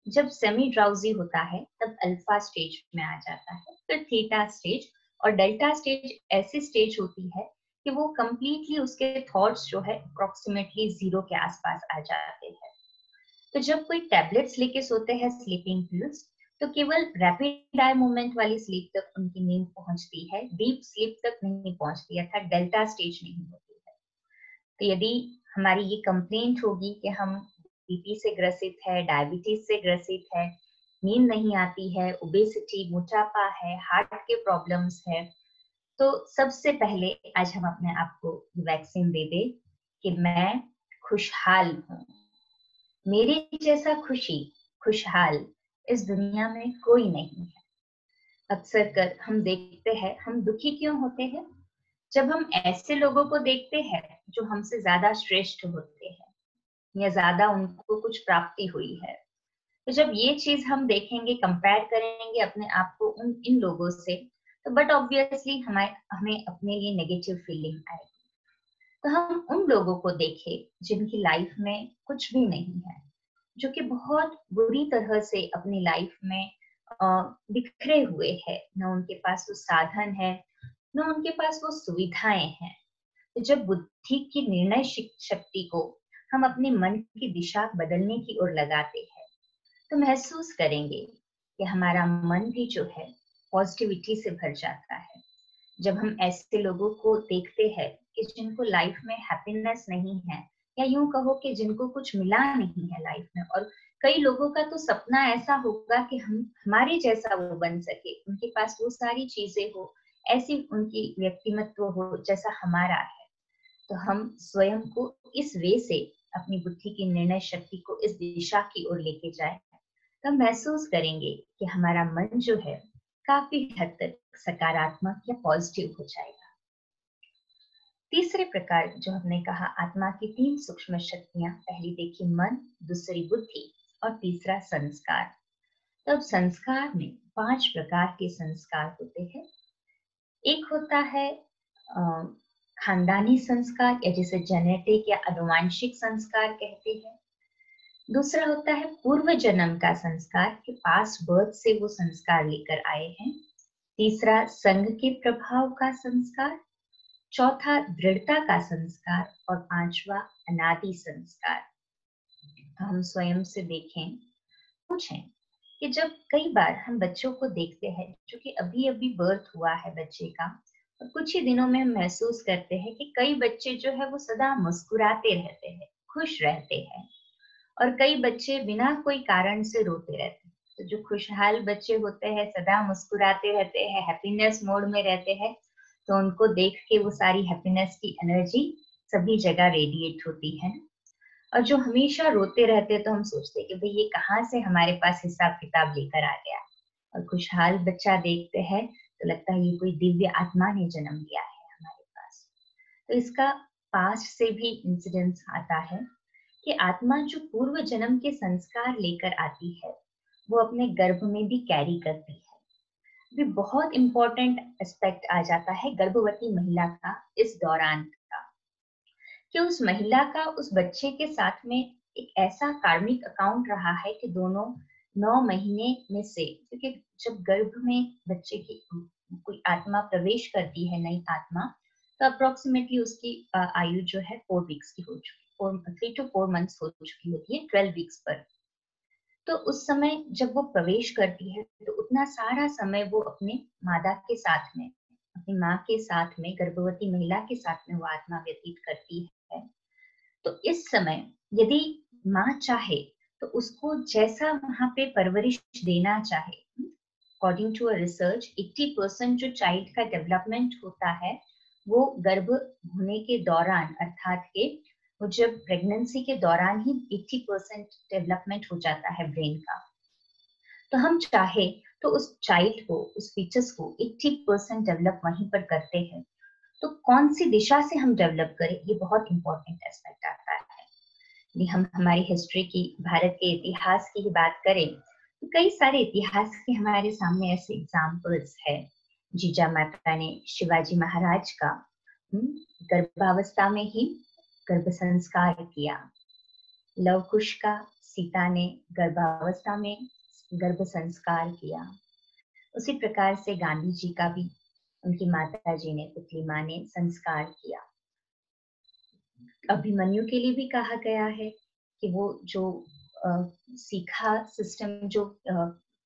जब सेमी ड्राउजी होता है तब अल्फा स्टेज में आ जाता है, फिर थीटा स्टेज, और डेल्टा स्टेज ऐसी स्टेज होती है कि वो कंप्लीटली उसके थॉट्स जो है अप्रोक्सीमेटली 0 के आसपास आ जाते हैं। तो जब कोई टैबलेट्स लेके सोते हैं स्लीपिंग पिल्स, तो केवल रैपिड आई मूवमेंट वाली स्लीप तक उनकी नींद पहुंचती है, डीप स्लीप तक नहीं पहुंचती, अर्थात डेल्टा स्टेज नहीं होती है। तो यदि हमारी ये कंप्लेंट होगी कि हम बीपी से ग्रसित है, डायबिटीज से ग्रसित है, नींद नहीं आती है, ओबेसिटी, मोटापा है, हार्ट के प्रॉब्लम्स है, तो सबसे पहले आज हम अपने आप को वैक्सीन दे दे कि मैं खुशहाल हूँ, मेरे जैसा खुशहाल इस दुनिया में कोई नहीं है। अक्सर कर हम देखते हैं हम दुखी क्यों होते हैं? जब हम ऐसे लोगों को देखते हैं जो हमसे ज्यादा श्रेष्ठ होते हैं या ज्यादा उनको कुछ प्राप्ति हुई है। तो जब ये चीज हम देखेंगे, कंपेयर करेंगे अपने आप को इन लोगों से, तो बट ऑब्वियसली हमें अपने लिए नेगेटिव फीलिंग आएगी। तो हम उन लोगों को देखें जिनकी लाइफ में कुछ भी नहीं है, जो कि बहुत बुरी तरह से अपनी लाइफ में बिखरे हुए हैं, न उनके पास वो साधन है, न उनके पास वो सुविधाएं हैं। तो जब बुद्धि की निर्णय शक्ति को हम अपने मन की दिशा बदलने की ओर लगाते हैं, तो महसूस करेंगे कि हमारा मन भी जो है पॉजिटिविटी से भर जाता है। जब हम ऐसे लोगों को देखते हैं कि जिनको लाइफ में हैप्पीनेस नहीं है, या यूं कहो कि जिनको कुछ मिला नहीं है लाइफ में, और कई लोगों का तो सपना ऐसा होगा कि हम हमारे जैसा वो बन सके, उनके पास वो सारी चीजें हो, ऐसी उनकी व्यक्तिमत्व हो जैसा हमारा है। तो हम स्वयं को इस वे से अपनी बुद्धि की निर्णय शक्ति को इस दिशा की ओर लेके जाए, तो महसूस करेंगे कि हमारा मन जो है काफी हद तक सकारात्मक या पॉजिटिव हो जाएगा। तीसरे प्रकार जो हमने कहा, आत्मा की 3 सूक्ष्म शक्तियां, पहली देखी मन, दूसरी बुद्धि और तीसरा संस्कार। तब संस्कार में 5 प्रकार के संस्कार होते हैं। एक होता है खानदानी संस्कार, या जिसे जेनेटिक या आनुवांशिक संस्कार कहते हैं। दूसरा होता है पूर्व जन्म का संस्कार, कि पास बर्थ से वो संस्कार लेकर आए हैं। तीसरा संग के प्रभाव का संस्कार, चौथा दृढ़ता का संस्कार, और पांचवा अनादि संस्कार। हम स्वयं से देखें, पूछें कि जब कई बार हम बच्चों को देखते हैं जो कि अभी अभी बर्थ हुआ है बच्चे का, और कुछ ही दिनों में हम महसूस करते हैं कि कई बच्चे जो है वो सदा मुस्कुराते रहते हैं, खुश रहते हैं, और कई बच्चे बिना कोई कारण से रोते रहते हैं। तो जो खुशहाल बच्चे होते हैं, सदा मुस्कुराते रहते हैं, हैप्पीनेस मोड में रहते हैं, तो उनको देख के वो सारी हैप्पीनेस की एनर्जी सभी जगह रेडिएट होती है। और जो हमेशा रोते रहते हैं, तो हम सोचते हैं कि भाई ये कहाँ से हमारे पास हिसाब किताब लेकर आ गया। और खुशहाल बच्चा देखते हैं तो लगता है ये कोई दिव्य आत्मा ने जन्म लिया है हमारे पास। तो इसका पास्ट से भी इंसिडेंस आता है कि आत्मा जो पूर्व जन्म के संस्कार लेकर आती है, वो अपने गर्भ में भी कैरी करती है। भी बहुत इंपॉर्टेंट एस्पेक्ट आ जाता है गर्भवती महिला का इस दौरान का, कि उस महिला का उस बच्चे के साथ में एक ऐसा कार्मिक अकाउंट रहा है कि दोनों 9 महीने में से, क्योंकि जब गर्भ में बच्चे की कोई आत्मा प्रवेश करती है, नई आत्मा, तो अप्रोक्सीमेटली उसकी आयु जो है 4 वीक्स की हो चुकी, 3 to 4 months हो चुकी होती है, 12 वीक्स पर। तो उस समय जब वो प्रवेश करती है, तो उतना सारा समय वो अपने मादा के साथ में, अपनी माँ के साथ में, गर्भवती महिला के साथ में वो आत्मा व्यतीत करती है। तो इस समय यदि माँ चाहे तो उसको जैसा वहां पे परवरिश देना चाहे, अकॉर्डिंग टू अ रिसर्च 80% जो चाइल्ड का डेवलपमेंट होता है वो गर्भ होने के दौरान, अर्थात के वो जब प्रेगनेंसी के दौरान ही 80% डेवलपमेंट हो जाता है ब्रेन का। तो हम चाहे तो उस चाइल्ड को, उस फीचर्स को 80% डेवलप वहीं पर करते हैं। तो कौन सी दिशा से हम डेवलप करें, ये बहुत इंपॉर्टेंट एस्पेक्ट आता है। यदि हम हमारी हिस्ट्री की, भारत के इतिहास की ही बात करें, तो कई सारे इतिहास के हमारे सामने ऐसे एग्जाम्पल्स है। जीजा माता ने शिवाजी महाराज का गर्भावस्था में ही गर्भ संस्कार किया। लव कुश का सीता ने गर्भावस्था में गर्भ संस्कार किया। उसी प्रकार से गांधी जी का भी उनकी माता जी ने, पुतली माँ ने संस्कार किया। अभिमन्यु के लिए भी कहा गया है कि वो जो सीखा सिस्टम, जो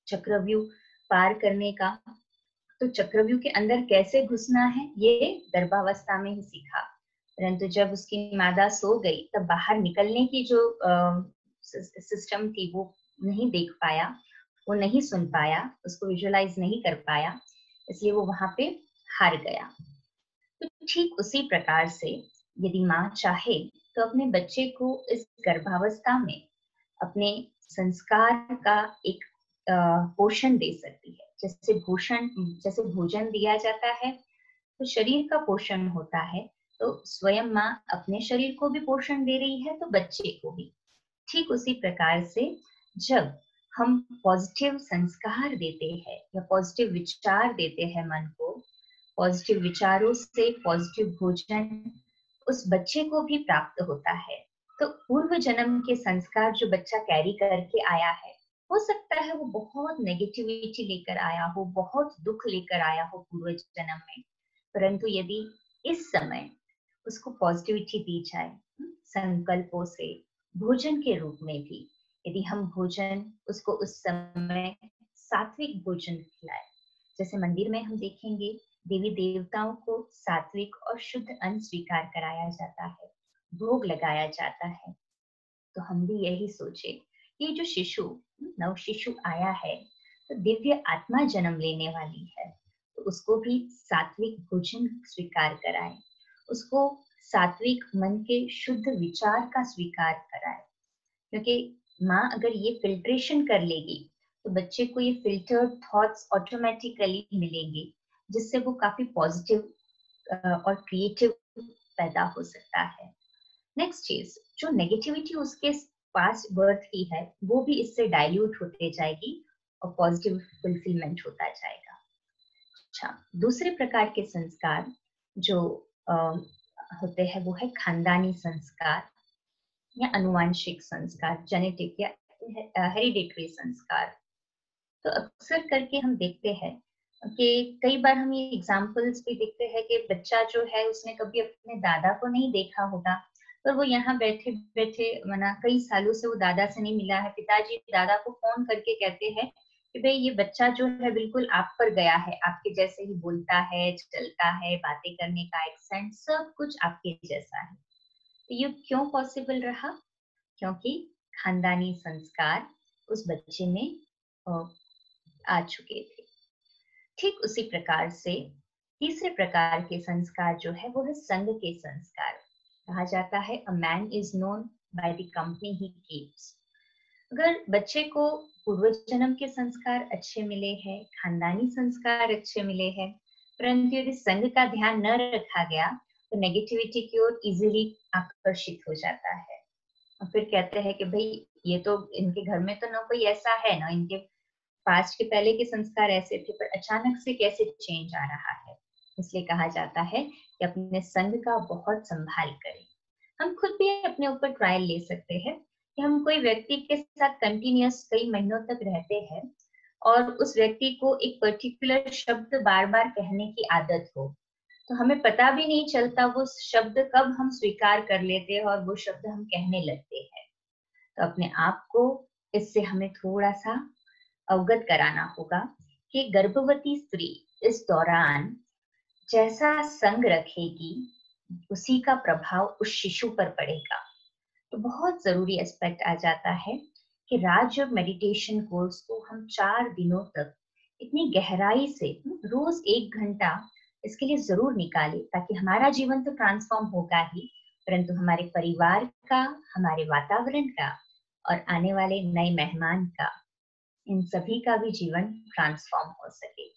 चक्रव्यूह पार करने का, तो चक्रव्यूह के अंदर कैसे घुसना है ये गर्भावस्था में ही सीखा। परंतु जब उसकी मादा सो गई तब बाहर निकलने की जो सिस्टम थी वो नहीं देख पाया, वो नहीं सुन पाया, उसको विजुअलाइज नहीं कर पाया, इसलिए वो वहां पे हार गया। तो ठीक उसी प्रकार से यदि माँ चाहे तो अपने बच्चे को इस गर्भावस्था में अपने संस्कार का एक पोषण दे सकती है। जैसे भोजन दिया जाता है तो शरीर का पोषण होता है, तो स्वयं माँ अपने शरीर को भी पोषण दे रही है तो बच्चे को भी। ठीक उसी प्रकार से जब हम पॉजिटिव संस्कार देते हैं या पॉजिटिव विचार देते हैं मन को, पॉजिटिव विचारों से पॉजिटिव भोजन उस बच्चे को भी प्राप्त होता है। तो पूर्व जन्म के संस्कार जो बच्चा कैरी करके आया है, हो सकता है वो बहुत नेगेटिविटी लेकर आया हो, बहुत दुख लेकर आया हो पूर्व जन्म में, परंतु यदि इस समय उसको पॉजिटिविटी दी जाए संकल्पों से, भोजन के रूप में भी, यदि हम भोजन उसको उस समय सात्विक भोजन खिलाए, जैसे मंदिर में हम देखेंगे देवी देवताओं को सात्विक और शुद्ध अन्न स्वीकार कराया जाता है, भोग लगाया जाता है, तो हम भी यही सोचे ये जो शिशु, नव शिशु आया है तो दिव्य आत्मा जन्म लेने वाली है, तो उसको भी सात्विक भोजन स्वीकार कराए, उसको सात्विक मन के शुद्ध विचार का स्वीकार कराए। क्योंकि माँ अगर ये फिल्ट्रेशन कर लेगी तो बच्चे को ये फिल्टर्ड थॉट्स ऑटोमेटिकली मिलेंगे, जिससे वो काफी पॉजिटिव और क्रिएटिव पैदा हो सकता है। नेक्स्ट चीज, जो नेगेटिविटी उसके पास बर्थ की है वो भी इससे डाइल्यूट होते जाएगी और पॉजिटिव फुलफिलमेंट होता जाएगा। अच्छा, दूसरे प्रकार के संस्कार जो होते हैं वो है खानदानी संस्कार या अनुवांशिक संस्कार, जेनेटिक या हेरिडिटरी संस्कार। तो अक्सर करके हम देखते हैं कि कई बार हम ये एग्जाम्पल्स भी देखते हैं कि बच्चा जो है उसने कभी अपने दादा को नहीं देखा होगा, पर वो यहाँ बैठे बैठे मना कई सालों से वो दादा से नहीं मिला है, पिताजी दादा को फोन करके कहते हैं कि भाई ये बच्चा जो है बिल्कुल आप पर गया है, आपके जैसे ही बोलता है, चलता है, बातें करने का एक्सेंट सब कुछ आपके जैसा है। तो ये क्यों पॉसिबल रहा? क्योंकि खानदानी संस्कार उस बच्चे में आ चुके थे। ठीक उसी प्रकार से तीसरे प्रकार के संस्कार जो है वो है संग के संस्कार। कहा जाता है a man is known by the company he keeps. अगर बच्चे को पूर्व जन्म के संस्कार अच्छे मिले हैं, खानदानी संस्कार अच्छे मिले हैं, परंतु यदि संग का ध्यान न रखा गया तो नेगेटिविटी की ओर इजीली आकर्षित हो जाता है। और फिर कहते हैं कि भाई ये तो इनके घर में तो ना कोई ऐसा है, ना इनके पास्ट के पहले के संस्कार ऐसे थे, पर अचानक से कैसे चेंज आ रहा है। इसलिए कहा जाता है कि अपने संग का बहुत संभाल करें। हम खुद भी अपने ऊपर ट्रायल ले सकते हैं कि हम कोई व्यक्ति के साथ कंटिन्यूअस कई महीनों तक रहते हैं और उस व्यक्ति को एक पर्टिकुलर शब्द बार बार कहने की आदत हो, तो हमें पता भी नहीं चलता वो शब्द कब हम स्वीकार कर लेते हैं और वो शब्द हम कहने लगते हैं। तो अपने आप को इससे हमें थोड़ा सा अवगत कराना होगा कि गर्भवती स्त्री इस दौरान जैसा संग रखेगी उसी का प्रभाव उस शिशु पर पड़ेगा। तो बहुत जरूरी एस्पेक्ट आ जाता है कि राजयोग मेडिटेशन कोर्स को हम 4 दिनों तक इतनी गहराई से रोज 1 घंटा इसके लिए जरूर निकालें, ताकि हमारा जीवन तो ट्रांसफॉर्म होगा ही, परंतु हमारे परिवार का, हमारे वातावरण का और आने वाले नए मेहमान का, इन सभी का भी जीवन ट्रांसफॉर्म हो सके।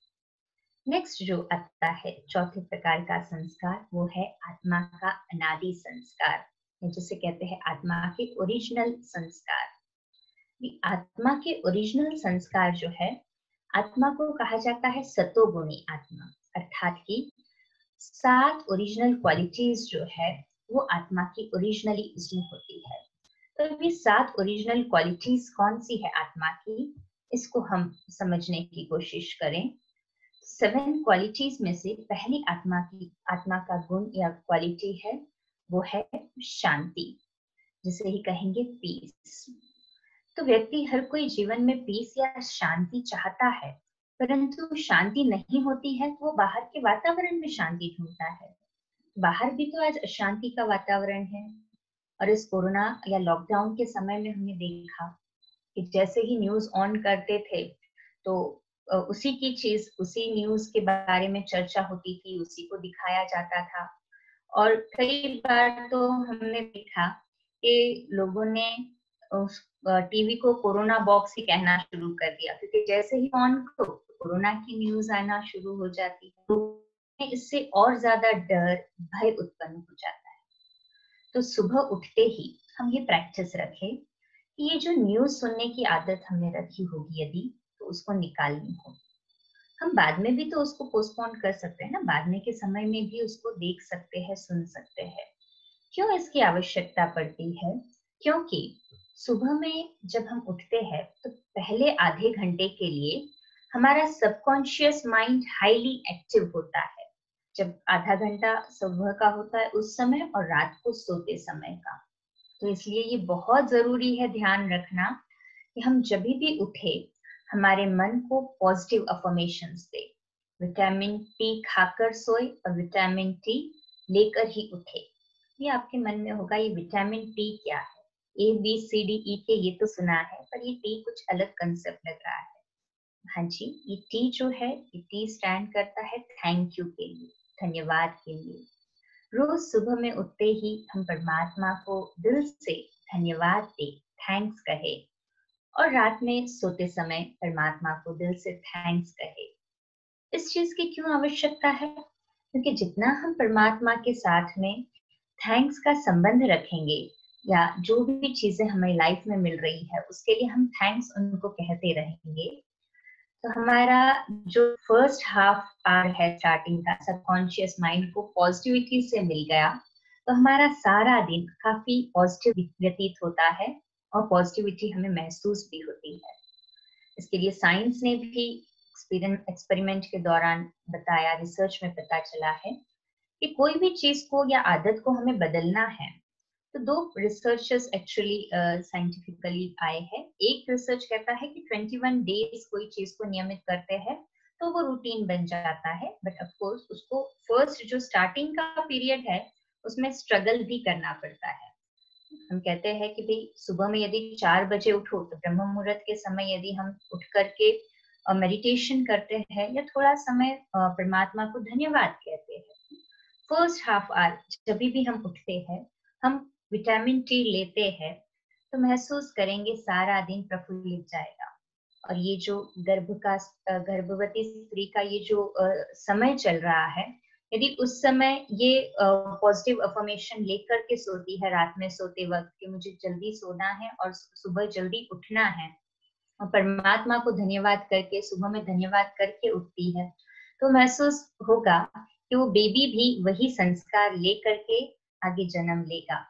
नेक्स्ट जो आता है चौथे प्रकार का संस्कार वो है आत्मा का अनादि संस्कार, जिसे कहते हैं आत्मा के ओरिजिनल संस्कार। आत्मा के ओरिजिनल संस्कार जो है, आत्मा को कहा जाता है सतोगुणी आत्मा, अर्थात कि 7 ओरिजिनल क्वालिटीज जो है वो आत्मा की ओरिजिनली उसमें होती है। तो ये 7 ओरिजिनल क्वालिटीज कौन सी है आत्मा की, इसको हम समझने की कोशिश करें। 7 क्वालिटीज में से पहली आत्मा का गुण या क्वालिटी है वो है शांति, जिसे ही कहेंगे पीस। तो व्यक्ति हर कोई जीवन में पीस या शांति चाहता है, परंतु शांति नहीं होती है तो वो बाहर के वातावरण में शांति ढूंढता है। बाहर भी तो आज अशांति का वातावरण है, और इस कोरोना या लॉकडाउन के समय में हमने देखा कि जैसे ही न्यूज ऑन करते थे तो उसी की चीज, उसी न्यूज के बारे में चर्चा होती थी, उसी को दिखाया जाता था। और कई बार तो हमने देखा कि लोगों ने उस टीवी को कोरोना बॉक्स ही कहना शुरू कर दिया, क्योंकि जैसे ही ऑन को कोरोना की न्यूज आना शुरू हो जाती है तो इससे और ज्यादा डर, भय उत्पन्न हो जाता है। तो सुबह उठते ही हम ये प्रैक्टिस रखें कि ये जो न्यूज सुनने की आदत हमने रखी होगी यदि, तो उसको निकालनी होगी। हम बाद में भी तो उसको पोस्टपोन कर सकते हैं ना, बाद में के समय में भी उसको देख सकते हैं, सुन सकते हैं। क्यों इसकी आवश्यकता पड़ती है? क्योंकि सुबह में जब हम उठते हैं तो पहले आधे घंटे के लिए हमारा सबकॉन्शियस माइंड हाईली एक्टिव होता है। जब आधा घंटा सुबह का होता है उस समय, और रात को सोते समय का। तो इसलिए ये बहुत जरूरी है ध्यान रखना कि हम जब भी उठे हमारे मन को पॉजिटिव अफर्मेशंस दे। विटामिन टी खाकर सोए और विटामिन टी लेकर ही उठे। ये आपके मन में होगा ये विटामिन टी क्या है, ABCDE के ये तो सुना है, पर ये टी कुछ अलग कंसेप्ट लग रहा है। हाँ जी, ये टी जो है, ये टी स्टैंड करता है थैंक यू के लिए, धन्यवाद के लिए। रोज सुबह में उठते ही हम परमात्मा को दिल से धन्यवाद दे, थैंक्स कहे, और रात में सोते समय परमात्मा को दिल से थैंक्स कहे। इस चीज की क्यों आवश्यकता है? क्योंकि जितना हम परमात्मा के साथ में थैंक्स का संबंध रखेंगे, या जो भी चीजें हमें लाइफ में मिल रही है उसके लिए हम थैंक्स उनको कहते रहेंगे, तो हमारा जो फर्स्ट हाफ आवर है स्टार्टिंग का, सबकॉन्शियस माइंड को पॉजिटिविटी से मिल गया, तो हमारा सारा दिन काफी पॉजिटिव व्यतीत होता है और पॉजिटिविटी हमें महसूस भी होती है। इसके लिए साइंस ने भी एक्सपेरिमेंट के दौरान बताया, रिसर्च में पता चला है कि कोई भी चीज को या आदत को हमें बदलना है तो 2 रिसर्चर्स एक्चुअली साइंटिफिकली आए हैं। एक रिसर्च कहता है कि 21 डेज कोई चीज को नियमित करते हैं तो वो रूटीन बन जाता है, बट ऑफ कोर्स उसको फर्स्ट जो स्टार्टिंग का पीरियड है उसमें स्ट्रगल भी करना पड़ता है। हम कहते हैं कि भाई सुबह में यदि 4 बजे उठो तो ब्रह्म मुहूर्त के समय यदि हम उठ करके मेडिटेशन करते हैं या थोड़ा समय परमात्मा को धन्यवाद कहते हैं, फर्स्ट हाफ आवर जब भी हम उठते हैं, हम विटामिन टी लेते हैं, तो महसूस करेंगे सारा दिन प्रफुल्लित जाएगा। और ये जो गर्भवती स्त्री का ये जो समय चल रहा है, यदि उस समय ये पॉजिटिव अफर्मेशन लेकर के सोती है रात में सोते वक्त कि मुझे जल्दी सोना है और सुबह जल्दी उठना है, और परमात्मा को धन्यवाद करके सुबह में धन्यवाद करके उठती है, तो महसूस होगा कि वो बेबी भी वही संस्कार लेकर के आगे जन्म लेगा।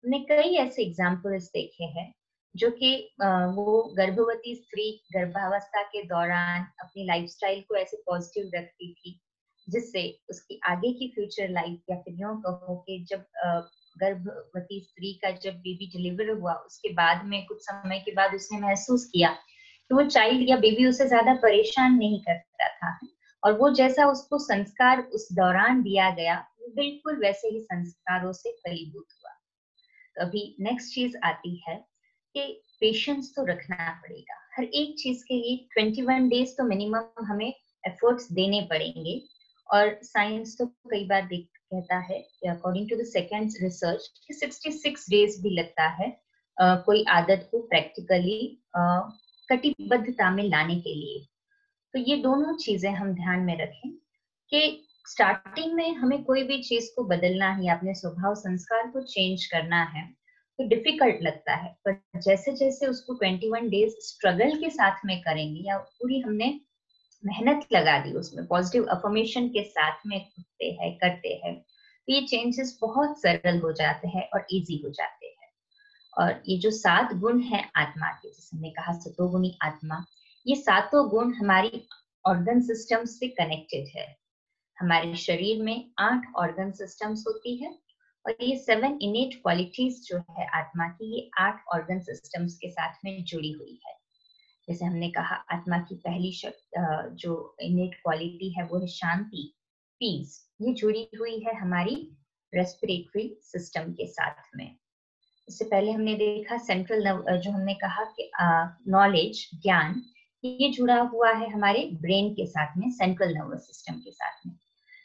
हमने कई ऐसे एग्जाम्पल्स देखे हैं जो कि वो गर्भवती स्त्री गर्भावस्था के दौरान अपनी लाइफस्टाइल को ऐसे पॉजिटिव रखती थी जिससे उसकी आगे की फ्यूचर लाइफ, या फिर यूं कहो कि जब गर्भवती स्त्री का जब बेबी डिलीवर हुआ उसके बाद में कुछ समय के बाद उसने महसूस किया कि वो चाइल्ड या बेबी उसे ज्यादा परेशान नहीं करता था, और वो जैसा उसको संस्कार उस दौरान दिया गया वो बिल्कुल वैसे ही संस्कारों से फलीभूत हुआ। तो अभी नेक्स्ट चीज आती है कि पेशेंस तो रखना पड़ेगा हर एक चीज के लिए। 21 डेज तो मिनिमम हमें एफर्ट्स देने पड़ेंगे, और साइंस तो कई बार कहता है according to the second research कि 66 डेज भी लगता है कोई आदत को प्रैक्टिकली कटिबद्धता में लाने के लिए। तो ये दोनों चीजें हम ध्यान में रखें कि स्टार्टिंग में हमें कोई भी चीज को बदलना है, अपने स्वभाव संस्कार को चेंज करना है, तो डिफिकल्ट लगता है, पर जैसे जैसे उसको 21 डेज स्ट्रगल के साथ में करेंगे, या पूरी हमने मेहनत लगा दी उसमें पॉजिटिव अफर्मेशन के साथ में करते हैं, तो तो ये चेंजेस बहुत सरल हो जाते हैं और इजी हो जाते हैं। और ये जो 7 गुण है आत्मा के, जैसे हमने कहा सतोगुणी आत्मा, ये सातों गुण हमारी ऑर्गन सिस्टम से कनेक्टेड है। हमारे शरीर में 8 ऑर्गन सिस्टम्स होती है और ये 7 इनेट क्वालिटीज जो है आत्मा की, ये 8 ऑर्गन सिस्टम्स के साथ में जुड़ी हुई है। जैसे हमने कहा आत्मा की पहली जो इनेट क्वालिटी है वो है शांति, पीस। ये जुड़ी हुई है हमारी रेस्पिरेटरी सिस्टम के साथ में। इससे पहले हमने देखा सेंट्रल जो हमने कहा कि नॉलेज, ज्ञान, ये जुड़ा हुआ है हमारे ब्रेन के साथ में, सेंट्रल नर्वस सिस्टम के साथ में।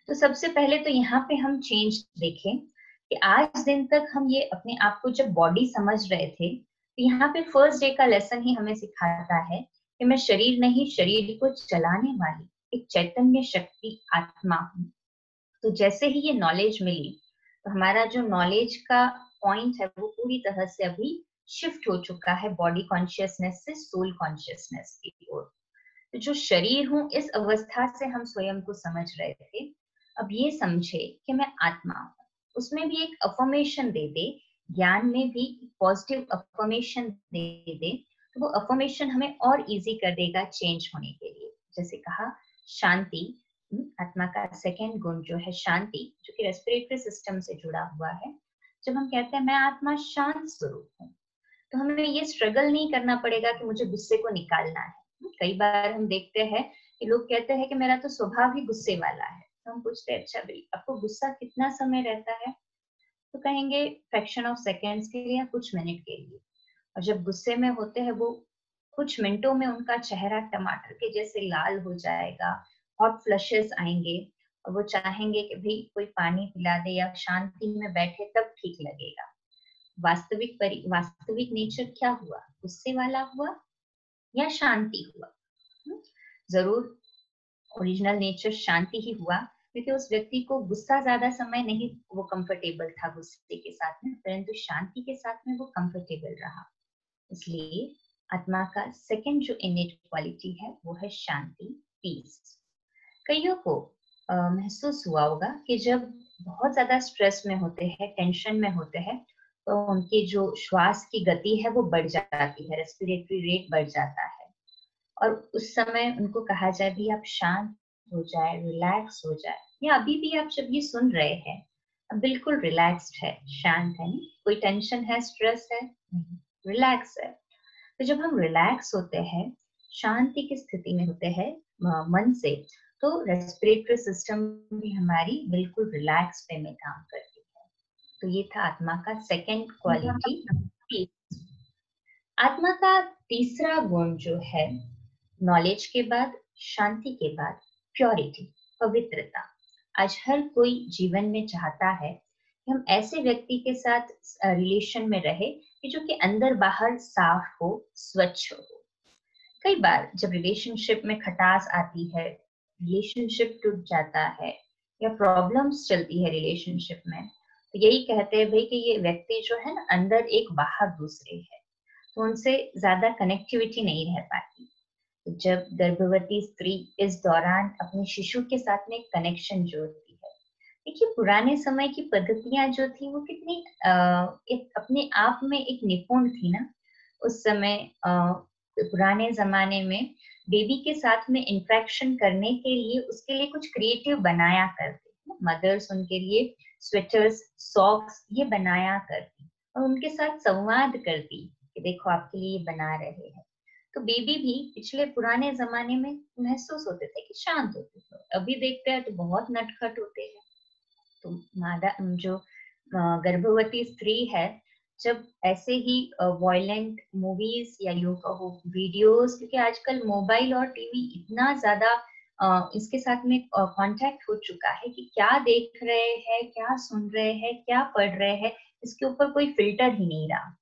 तो सबसे पहले तो यहाँ पे हम चेंज देखें कि आज दिन तक हम ये अपने आप को जब बॉडी समझ रहे थे, तो यहाँ पे फर्स्ट डे का लेसन ही हमें सिखाता है कि मैं शरीर नहीं, शरीर को चलाने वाली एक चैतन्य शक्ति आत्मा हूँ। तो जैसे ही ये नॉलेज मिली, तो हमारा जो नॉलेज का पॉइंट है वो पूरी तरह से अभी शिफ्ट हो चुका है बॉडी कॉन्शियसनेस से सोल कॉन्शियसनेस की ओर। तो जो शरीर हूँ, इस अवस्था से हम स्वयं को समझ रहे थे, अब ये समझे कि मैं आत्मा हूँ। उसमें भी एक अफर्मेशन दे दे, ज्ञान में भी पॉजिटिव अफर्मेशन दे दे, तो वो अफर्मेशन हमें और इजी कर देगा चेंज होने के लिए। जैसे कहा शांति, आत्मा का सेकंड गुण जो है शांति, जो कि रेस्पिरेटरी सिस्टम से जुड़ा हुआ है। जब हम कहते हैं मैं आत्मा शांत स्वरूप हूँ, तो हमें ये स्ट्रगल नहीं करना पड़ेगा कि मुझे गुस्से को निकालना है। कई बार हम देखते हैं कि लोग कहते हैं कि मेरा तो स्वभाव ही गुस्से वाला है। तो हम पूछते हैं अच्छा भाई आपको गुस्सा कितना समय रहता है, तो कहेंगे फ्रैक्शन ऑफ सेकेंड्स के लिए या कुछ मिनट के लिए। और जब गुस्से में होते हैं वो कुछ मिनटों में उनका चेहरा टमाटर के जैसे लाल हो जाएगा, हॉट फ्लशेस आएंगे और वो चाहेंगे कि भाई कोई पानी पिला दे या शांति में बैठे तब ठीक लगेगा। वास्तविक नेचर क्या हुआ, गुस्से वाला हुआ या शांति हुआ? जरूर ओरिजिनल नेचर शांति ही हुआ, क्योंकि उस व्यक्ति को गुस्सा ज्यादा समय नहीं वो कंफर्टेबल था गुस्से के साथ में, परंतु शांति के साथ में वो कंफर्टेबल रहा। इसलिए आत्मा का सेकंड जो इनेट क्वालिटी है वो है शांति, पीस। कईयों को महसूस हुआ होगा कि जब बहुत ज्यादा स्ट्रेस में होते हैं, टेंशन में होते हैं, तो उनकी जो श्वास की गति है वो बढ़ जाती है, रेस्पिरेटरी रेट बढ़ जाता है। और उस समय उनको कहा जाए भी आप शांत हो जाए, रिलैक्स हो जाए। या अभी भी आप जब ये सुन रहे हैं, अब बिल्कुल रिलैक्स्ड है, शांत है, नहीं कोई टेंशन है, स्ट्रेस है, रिलैक्स है। तो जब हम रिलैक्स होते हैं, शांति की स्थिति में होते हैं मन से, तो रेस्पिरेटरी सिस्टम भी हमारी बिल्कुल रिलैक्स वे में काम करती है। तो ये था आत्मा का सेकंड क्वालिटी, पीस। आत्मा का तीसरा गुण जो है, नॉलेज के बाद, शांति के बाद, प्योरिटी, पवित्रता। आज हर कोई जीवन में चाहता है कि हम ऐसे व्यक्ति के साथ रिलेशन में रहे कि जो कि अंदर बाहर साफ हो, स्वच्छ हो। कई बार जब रिलेशनशिप में खटास आती है, रिलेशनशिप टूट जाता है या प्रॉब्लम्स चलती है रिलेशनशिप में, तो यही कहते हैं भाई कि ये व्यक्ति जो है ना, अंदर एक बाहर दूसरे है, तो उनसे ज्यादा कनेक्टिविटी नहीं रह पाती। जब गर्भवती स्त्री इस दौरान अपने शिशु के साथ में कनेक्शन जोड़ती है, देखिए पुराने समय की पद्धतियां जो थी वो कितनी एक अपने आप में एक निपुण थी ना। उस समय पुराने जमाने में बेबी के साथ में इंटरेक्शन करने के लिए उसके लिए कुछ क्रिएटिव बनाया करते, मदर्स उनके लिए स्वेटर्स, सॉक्स ये बनाया करती और उनके साथ संवाद करती कि देखो आपके लिए ये बना रहे हैं। तो बेबी भी पिछले पुराने जमाने में महसूस होते थे कि शांत होते थे। अभी देखते हैं तो बहुत नटखट होते हैं। तो मादा जो गर्भवती स्त्री है, जब ऐसे ही वायलेंट मूवीज या यूं कहो वीडियोस, क्योंकि आजकल मोबाइल और टीवी इतना ज्यादा इसके साथ में कांटेक्ट हो चुका है कि क्या देख रहे हैं, क्या सुन रहे हैं, क्या पढ़ रहे हैं, इसके ऊपर कोई फिल्टर ही नहीं रहा।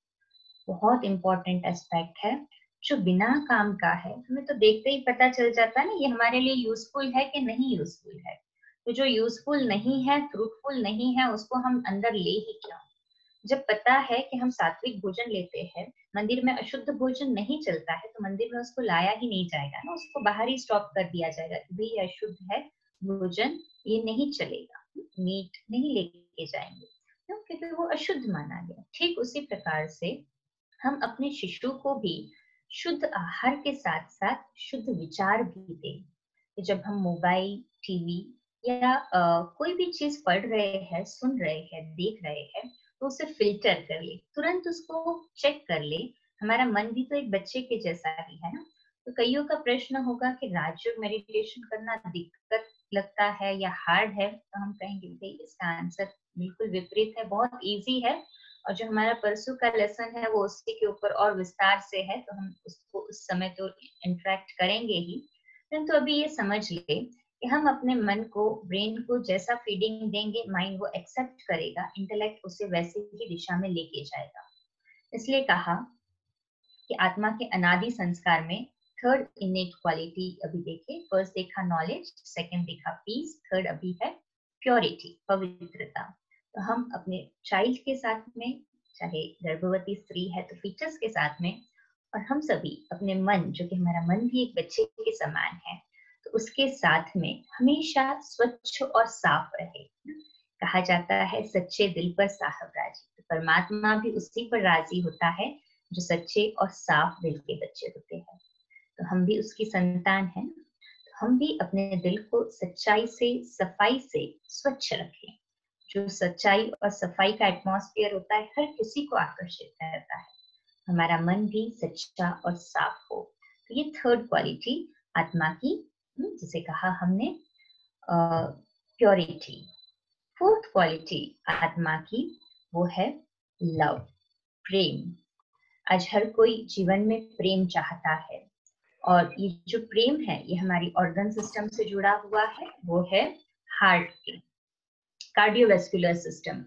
बहुत इंपॉर्टेंट एस्पेक्ट है जो बिना काम का है, हमें तो देखते ही पता चल जाता है ना ये हमारे लिए यूजफुल है कि नहीं यूजफुल है। तो जो यूजफुल नहीं है, फ्रूटफुल नहीं है, उसको हम अंदर ले ही क्यों? जब पता है कि हम सात्विक भोजन लेते हैं, मंदिर में अशुद्ध भोजन नहीं चलता है, तो मंदिर में उसको लाया ही नहीं जाएगा ना, उसको बाहर ही स्टॉप कर दिया जाएगा कि भाई ये अशुद्ध है भोजन, ये नहीं चलेगा, मीट नहीं लेके लेके जाएंगे, क्यों? क्योंकि वो अशुद्ध माना गया। ठीक उसी प्रकार से हम अपने शिशु को भी शुद्ध आहार के साथ साथ शुद्ध विचार भी दें। कि जब हम मोबाइल, टीवी या कोई भी चीज पढ़ रहे हैं, सुन रहे हैं, देख रहे हैं, तो उसे फिल्टर कर ले, तुरंत उसको चेक कर ले। हमारा मन भी तो एक बच्चे के जैसा ही है ना। तो कईयों का प्रश्न होगा कि राजयोग मेडिटेशन करना दिक्कत लगता है या हार्ड है, तो हम कहेंगे भाई इसका आंसर बिल्कुल विपरीत है, बहुत इजी है। और जो हमारा परसों का लेसन है वो उसी के ऊपर और विस्तार से है, तो हम उसको उस समय तो इंटरेक्ट करेंगे ही। परंतु अभी ये समझ ले कि हम अपने मन को, ब्रेन को जैसा फीडिंग देंगे, माइंड वो एक्सेप्ट करेगा, इंटेलेक्ट उसे वैसे ही दिशा में लेके जाएगा। इसलिए कहा कि आत्मा के अनादि संस्कार में थर्ड इनेट क्वालिटी अभी देखे। फर्स्ट देखा नॉलेज, सेकंड देखा पीस, थर्ड अभी है प्योरिटी, पवित्रता। तो हम अपने चाइल्ड के साथ में, चाहे गर्भवती स्त्री है तो फीटस के साथ में, और हम सभी अपने मन, जो कि हमारा मन भी एक बच्चे के समान है, तो उसके साथ में हमेशा स्वच्छ और साफ रहे। कहा जाता है सच्चे दिल पर साहब राजी, तो परमात्मा भी उसी पर राजी होता है जो सच्चे और साफ दिल के बच्चे होते हैं। तो हम भी उसकी संतान हैं, तो हम भी अपने दिल को सच्चाई से, सफाई से स्वच्छ रखें। जो सच्चाई और सफाई का एटमॉस्फेयर होता है, हर किसी को आकर्षित करता है। हमारा मन भी सच्चा और साफ हो। तो ये थर्ड क्वालिटी आत्मा की, जिसे कहा हमने प्योरिटी। फोर्थ क्वालिटी आत्मा की वो है लव, प्रेम। आज हर कोई जीवन में प्रेम चाहता है, और ये जो प्रेम है ये हमारी ऑर्गन सिस्टम से जुड़ा हुआ है। वो है हार्ट के, कार्डियोवैस्कुलर सिस्टम।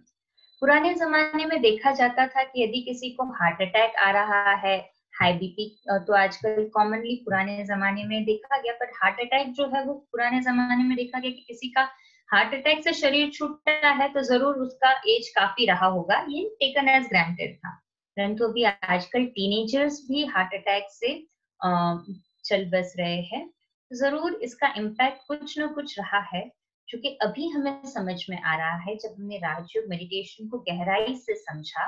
पुराने जमाने में देखा जाता था कि यदि किसी को हार्ट अटैक आ रहा है, हाई बीपी, तो आजकल कॉमनली पुराने जमाने में देखा गया, पर हार्ट अटैक जो है वो पुराने जमाने में देखा गया कि किसी का हार्ट अटैक से शरीर छूटता है तो जरूर उसका एज काफी रहा होगा, ये टेकन एज ग्रांटेड था। परंतु अभी आजकल टीनेजर्स भी हार्ट अटैक से चल बस रहे हैं। जरूर इसका इम्पैक्ट कुछ न कुछ रहा है, जो कि अभी हमें समझ में आ रहा है जब हमने राजयोग मेडिटेशन को गहराई से समझा,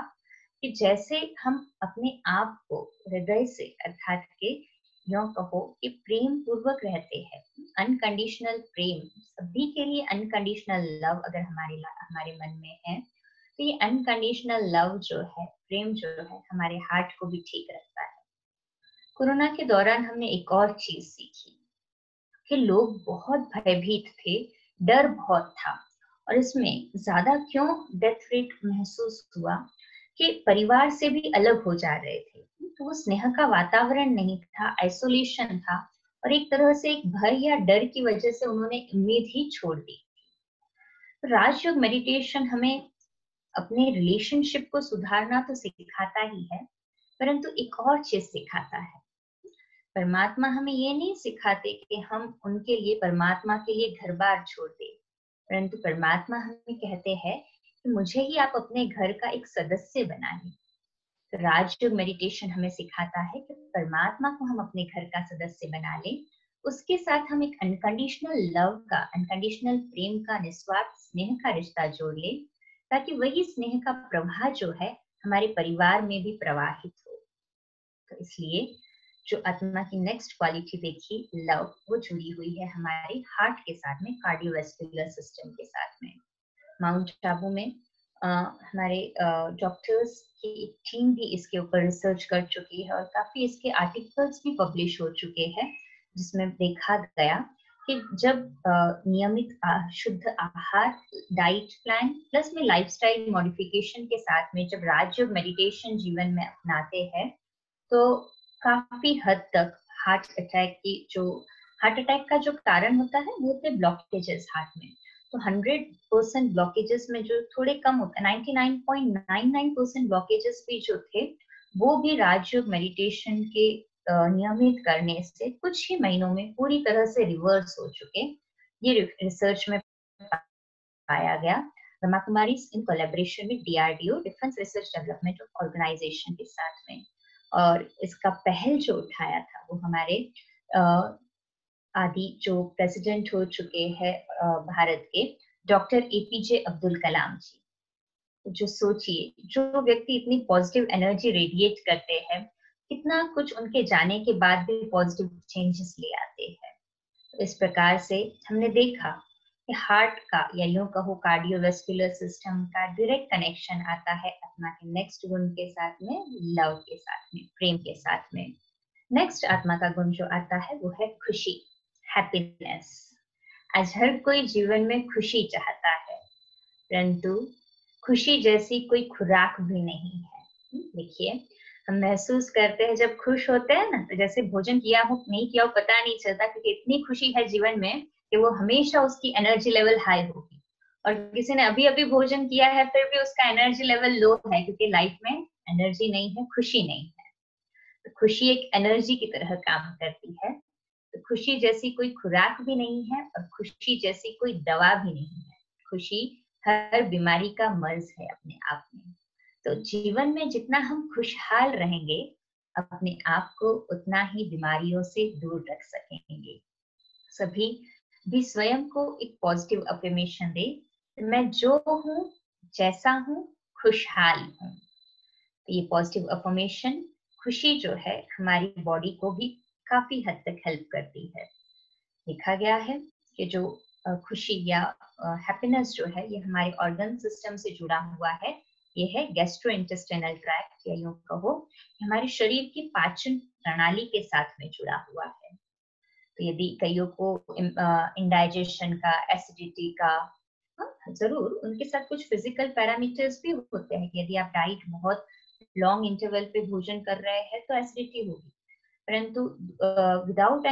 कि जैसे हम अपने आप को हृदय से, अर्थात के यूं कहो कि प्रेम पूर्वक रहते हैं, अनकंडीशनल प्रेम, सभी के लिए अनकंडीशनल लव अगर हमारे मन में है, तो ये अनकंडीशनल लव जो है, प्रेम जो है, हमारे हार्ट को भी ठीक रखता है। कोरोना के दौरान हमने एक और चीज सीखी कि लोग बहुत भयभीत थे, डर बहुत था, और इसमें ज्यादा क्यों डेथ रेट महसूस हुआ कि परिवार से भी अलग हो जा रहे थे। तो वो स्नेह का वातावरण नहीं था, आइसोलेशन था, और एक तरह से एक भय या डर की वजह से उन्होंने उम्मीद ही छोड़ दी। राजयोग मेडिटेशन हमें अपने रिलेशनशिप को सुधारना तो सिखाता ही है, परंतु एक और चीज सिखाता है। परमात्मा हमें ये नहीं सिखाते कि हम उनके लिए, परमात्मा के लिए घर बार छोड़ दे, परंतु परमात्मा हमें कहते हैं कि मुझे ही आप अपने घर का एक सदस्य बना लें। तो राजयोग मेडिटेशन हमें सिखाता है कि परमात्मा को हम अपने घर का सदस्य बना लें, उसके साथ हम एक अनकंडीशनल लव का, अनकंडीशनल प्रेम का, निस्वार्थ स्नेह का रिश्ता जोड़ लें, ताकि वही स्नेह का प्रवाह जो है हमारे परिवार में भी प्रवाहित हो। तो इसलिए जो आत्मा की नेक्स्ट क्वालिटी देखी, लव, वो जुड़ी हुई है हमारे हार्ट के साथ में, कार्डियोवैस्कुलर सिस्टम के साथ में। माउंट आबू में हमारे डॉक्टर्स की एक टीम भी इसके ऊपर रिसर्च कर चुकी है, और काफी इसके आर्टिकल्स भी पब्लिश हो चुके हैं, जिसमें देखा गया कि जब नियमित शुद्ध आहार, डाइट प्लान प्लस में लाइफस्टाइल मॉडिफिकेशन के साथ में जब राजयोग मेडिटेशन जीवन में अपनाते हैं, तो काफी हद तक हार्ट अटैक का जो कारण होता है वो होते ब्लॉकेजेस हार्ट में। तो 100% ब्लॉकेजेस में जो थोड़े कम होता है, 99.99% ब्लॉकेजेस भी जो थे, वो भी राजयोग मेडिटेशन के नियमित करने से कुछ ही महीनों में पूरी तरह से रिवर्स हो चुके। ये रिसर्च में पाया गया। ब्रह्मा कुमारी इन कोलैबोरेशन में DRDO, defence research development organisation के साथ में, और इसका पहल जो उठाया था वो हमारे आदि जो प्रेसिडेंट हो चुके हैं भारत के, डॉक्टर APJ अब्दुल कलाम जी, जो सोचिए, जो व्यक्ति इतनी पॉजिटिव एनर्जी रेडिएट करते हैं, कितना कुछ उनके जाने के बाद भी पॉजिटिव चेंजेस ले आते हैं। तो इस प्रकार से हमने देखा कि हार्ट का या यूं कहो कार्डियोवेस्कुलर सिस्टम का डायरेक्ट कनेक्शन आता है आत्मा के नेक्स्ट गुण के साथ में, लव के साथ में, प्रेम के साथ में। नेक्स्ट आत्मा का गुण जो आता है वो है खुशी, हैप्पीनेस। आज हर कोई जीवन में खुशी चाहता है, परंतु खुशी जैसी कोई खुराक भी नहीं है। देखिए, हम महसूस करते हैं जब खुश होते हैं ना, तो जैसे भोजन किया हो नहीं किया हो पता नहीं चलता, क्योंकि इतनी खुशी है जीवन में कि वो हमेशा उसकी एनर्जी लेवल हाई होगी। और किसी ने अभी अभी भोजन किया है फिर भी उसका एनर्जी लेवल लो है, क्योंकि लाइफ में एनर्जी नहीं है, खुशी नहीं है। तो खुशी एक एनर्जी की तरह काम करती है। तो खुशी जैसी कोई खुराक भी नहीं है और खुशी जैसी कोई दवा भी नहीं है। खुशी हर बीमारी का मर्ज है अपने आप में। तो जीवन में जितना हम खुशहाल रहेंगे, अपने आप को उतना ही बीमारियों से दूर रख सकेंगे। सभी भी स्वयं को एक पॉजिटिव अफर्मेशन दे, मैं जो हूँ, जैसा हूँ, खुशहाल हूँ। ये पॉजिटिव अफर्मेशन, खुशी जो है हमारी बॉडी को भी काफी हद तक हेल्प करती है। देखा गया है कि जो खुशी या हैप्पीनेस जो है ये हमारे ऑर्गन सिस्टम से जुड़ा हुआ है। ये है गैस्ट्रोइंटेस्टाइनल ट्रैक्ट, या यूं कहो हमारे शरीर की पाचन प्रणाली के साथ में जुड़ा हुआ है। तो यदि कईयों को इंडाइजेशन का, एसिडिटी का, जरूर उनके साथ कुछ फिजिकल पैरामीटर्स भी होते हैं। यदि आप डाइट बहुत लॉन्ग इंटरवल पे भोजन कर रहे हैं तो एसिडिटी होगी, परंतु विदाउट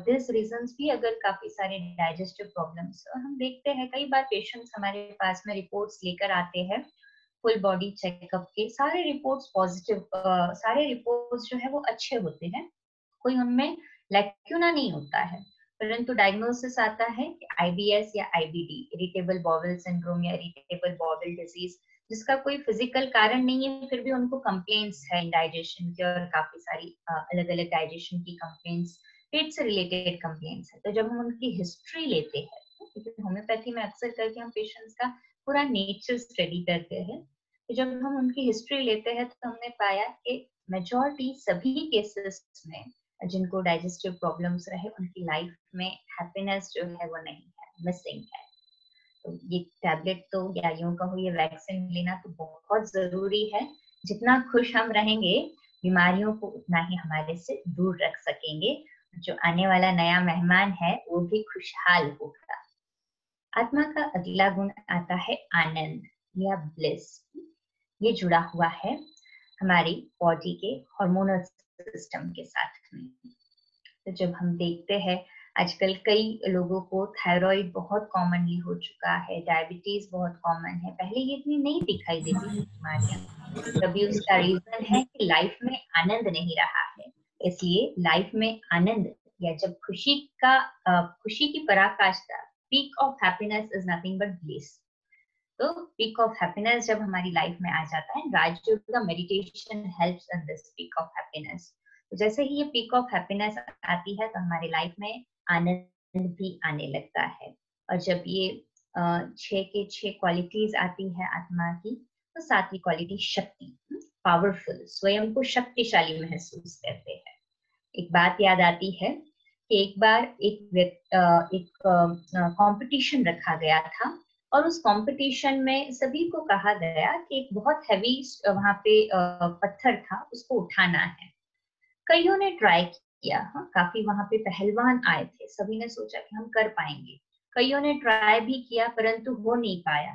दिस रीजंस भी अगर काफी सारे डाइजेस्टिव प्रॉब्लम्स, हम देखते हैं कई बार पेशेंट्स हमारे पास में रिपोर्ट्स लेकर आते हैं फुल बॉडी चेकअप के, सारे रिपोर्ट्स पॉजिटिव, सारे रिपोर्ट्स जो है वो अच्छे होते हैं, कोई उनमें लैक्यूना नहीं होता है, परंतु डायग्नोसिस आता है कि आईबीएस या आईबीडी, इरिटेबल बॉवल सिंड्रोम या इरिटेबल बॉवल डिजीज, जिसका कोई फिजिकल कारण नहीं है, फिर भी उनको कंप्लेंट्स है इंडाइजेशन की और काफी सारी अलग अलग डाइजेशन की कंप्लेंट्स, पेट से रिलेटेड कंप्लेंट्स है। तो जब हम उनकी हिस्ट्री लेते हैं, क्योंकि होम्योपैथी में अक्सर करके हम पेशेंट्स का पूरा नेचर स्टडी करते हैं, तो जब हम उनकी हिस्ट्री लेते हैं तो हमने पाया कि मेजॉरिटी सभी केसेस में जिनको डाइजेस्टिव प्रॉब्लम्स रहे, उनकी लाइफ में हैप्पीनेस जो है वो नहीं है, मिसिंग है। तो ये टैबलेट तो या यूं कहो ये वैक्सीन लेना तो बहुत जरूरी है। जितना खुश हम रहेंगे, बीमारियों को उतना ही हमारे से दूर रख सकेंगे। जो आने वाला नया मेहमान है वो भी खुशहाल होगा। आत्मा का अगला गुण आता है आनंद या ब्लिस। ये जुड़ा हुआ है हमारी बॉडी के हार्मोनल सिस्टम के साथ में। तो जब हम देखते हैं आजकल कई लोगों को थायराइड बहुत कॉमनली हो चुका है, डायबिटीज बहुत कॉमन है, पहले ये इतनी नहीं दिखाई देती थी बीमारियां। तभी उसका रीजन है कि लाइफ में आनंद नहीं रहा है। इसलिए लाइफ में आनंद, या जब खुशी की पराकाष्ठा, peak of happiness is nothing but bliss. तो पीक ऑफ हैप्पीनेस जब हमारी लाइफ में आ जाता है, Rajyoga meditation helps in this peak of happiness. तो जैसे ही ये पीक ऑफ हैप्पीनेस आती है तो हमारी लाइफ में आनंद भी आने लगता है। और जब ये 6 के 6 क्वालिटीज आती है आत्मा की, तो 7वीं क्वालिटी शक्ति, पावरफुल, स्वयं को शक्तिशाली महसूस करते हैं। एक बात याद आती है कि एक बार एक कंपटीशन रखा गया था और उस कंपटीशन में सभी को कहा गया कि एक बहुत हैवी वहां पे पत्थर था, उसको उठाना है। कईयों ने ट्राई किया, काफी वहां पे पहलवान आए थे, सभी ने सोचा कि हम कर पाएंगे। कईयों ने ट्राई भी किया परंतु हो नहीं पाया।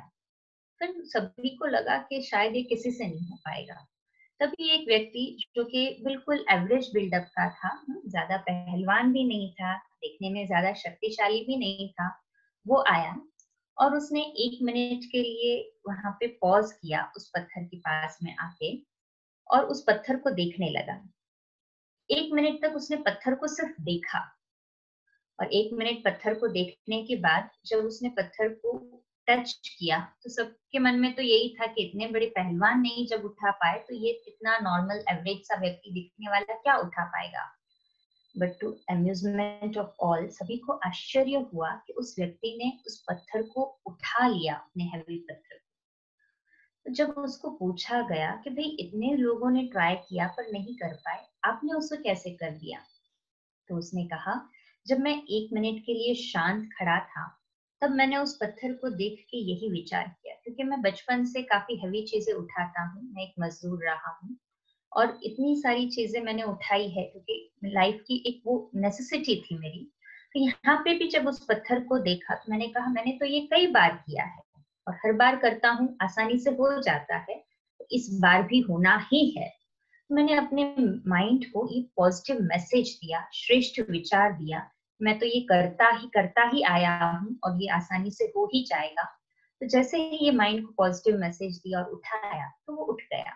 फिर सभी को लगा कि शायद ये किसी से नहीं हो पाएगा। तभी एक व्यक्ति जो कि बिल्कुल एवरेज बिल्डअप का था, ज्यादा पहलवान भी नहीं था, देखने में ज्यादा शक्तिशाली भी नहीं था, वो आया और उसने 1 मिनट के लिए वहां पे पॉज किया उस पत्थर के पास में आके और उस पत्थर को देखने लगा। 1 मिनट तक उसने पत्थर को सिर्फ देखा और 1 मिनट पत्थर को देखने के बाद जब उसने पत्थर को टच किया तो सबके मन में तो यही था कि इतने बड़े पहलवान नहीं जब उठा पाए तो ये इतना नॉर्मल एवरेज सा व्यक्ति दिखने वाला क्या उठा पाएगा। But to amusement of all, सभी को आश्चर्य हुआ कि उस व्यक्ति ने उस पत्थर को उठा लिया, अपने हैवी पत्थर को। जब उसको पूछा गया कि भाई इतने लोगों ने ट्राई किया पर नहीं कर पाए, आपने उसको कैसे कर दिया? तो उसने कहा, जब मैं 1 मिनट के लिए शांत खड़ा था, तब मैंने उस पत्थर को देख के यही विचार किया, क्योंकि मैं बचपन से काफी हेवी चीजें उठाता हूँ, मैं एक मजदूर रहा हूँ और इतनी सारी चीजें मैंने उठाई है क्योंकि लाइफ की एक वो नेसेसिटी थी मेरी। तो यहाँ पे भी जब उस पत्थर को देखा तो मैंने कहा मैंने तो ये कई बार किया है और हर बार करता हूँ, आसानी से हो जाता है, तो इस बार भी होना ही है। मैंने अपने माइंड को ये पॉजिटिव मैसेज दिया, श्रेष्ठ विचार दिया, मैं तो ये करता ही आया हूँ और ये आसानी से हो ही जाएगा। तो जैसे ही ये माइंड को पॉजिटिव मैसेज दिया और उठाया तो वो उठ गया।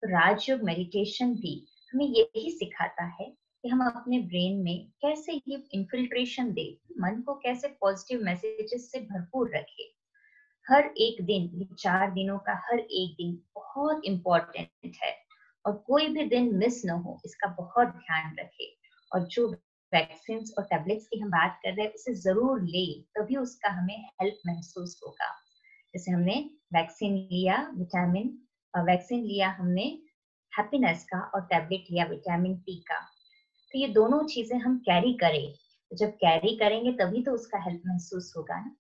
तो राजयोग मेडिटेशन भी हमें यही सिखाता है कि हम अपने ब्रेन में कैसे ये इन्फिल्ट्रेशन दे, मन को कैसे पॉजिटिव मैसेजेस से भरपूर रखे। हर एक दिन, 4 दिनों का हर एक दिन बहुत इम्पोर्टेंट है और कोई भी दिन मिस न हो, इसका बहुत ध्यान रखे। और जो वैक्सीन और टैबलेट्स की हम बात कर रहे हैं उसे जरूर ले, तभी उसका हमें हेल्प महसूस होगा। जैसे हमने वैक्सीन लिया हमने हैप्पीनेस का और टैबलेट लिया विटामिन टी का, तो ये दोनों चीजें हम कैरी करें। तो जब कैरी करेंगे तभी तो उसका हेल्प महसूस होगा ना।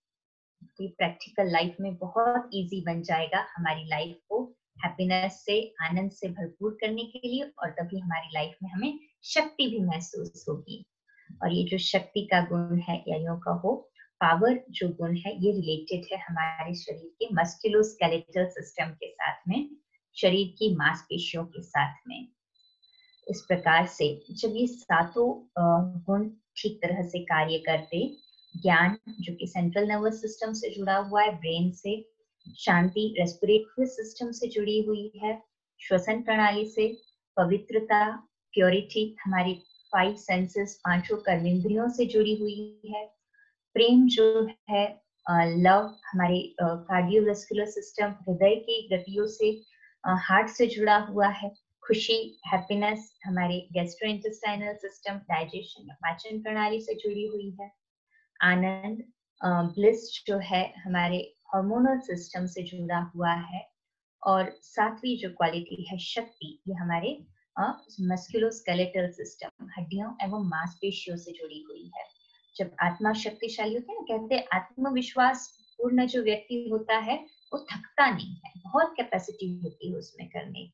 तो प्रैक्टिकल लाइफ में बहुत इजी बन जाएगा हमारी लाइफ को हैप्पीनेस से, आनंद से भरपूर करने के लिए, और तभी हमारी लाइफ में हमें शक्ति भी महसूस होगी। और ये जो शक्ति का गुण है या यूं कहो पावर जो गुण है, ये रिलेटेड है हमारे शरीर के मस्कुलोस्केलेटल सिस्टम के साथ में, शरीर की मांसपेशियों के साथ में। इस प्रकार से जब ये सातों गुण ठीक तरह से कार्य करते, ज्ञान जो कि सेंट्रल नर्वस सिस्टम से जुड़ा हुआ है, ब्रेन से, शांति रेस्पिरेटरी सिस्टम से जुड़ी हुई है, श्वसन प्रणाली से, पवित्रता प्योरिटी हमारी 5 सेंसेस, 5 कर्मेंद्रियों से जुड़ी हुई है, प्रेम जो है लव हमारे कार्डियोवास्कुलर सिस्टम, हृदय की गतियों से, हार्ट से जुड़ा हुआ है, खुशी हैप्पीनेस हमारे गैस्ट्रोइंटेस्टाइनल सिस्टम, डाइजेशन या पाचन प्रणाली से जुड़ी हुई है, आनंद ब्लिस जो है हमारे हार्मोनल सिस्टम से जुड़ा हुआ है, और सातवीं जो क्वालिटी है शक्ति, ये हमारे मस्कुलोस्केलेटल सिस्टम, हड्डियों एवं मांसपेशियों से जुड़ी हुई है। जब आत्मा शक्तिशाली होती है ना, कहते हैं आत्मविश्वास पूर्ण जो व्यक्ति होता है वो थकता नहीं है, बहुत कैपेसिटी होती है उसमें करने की।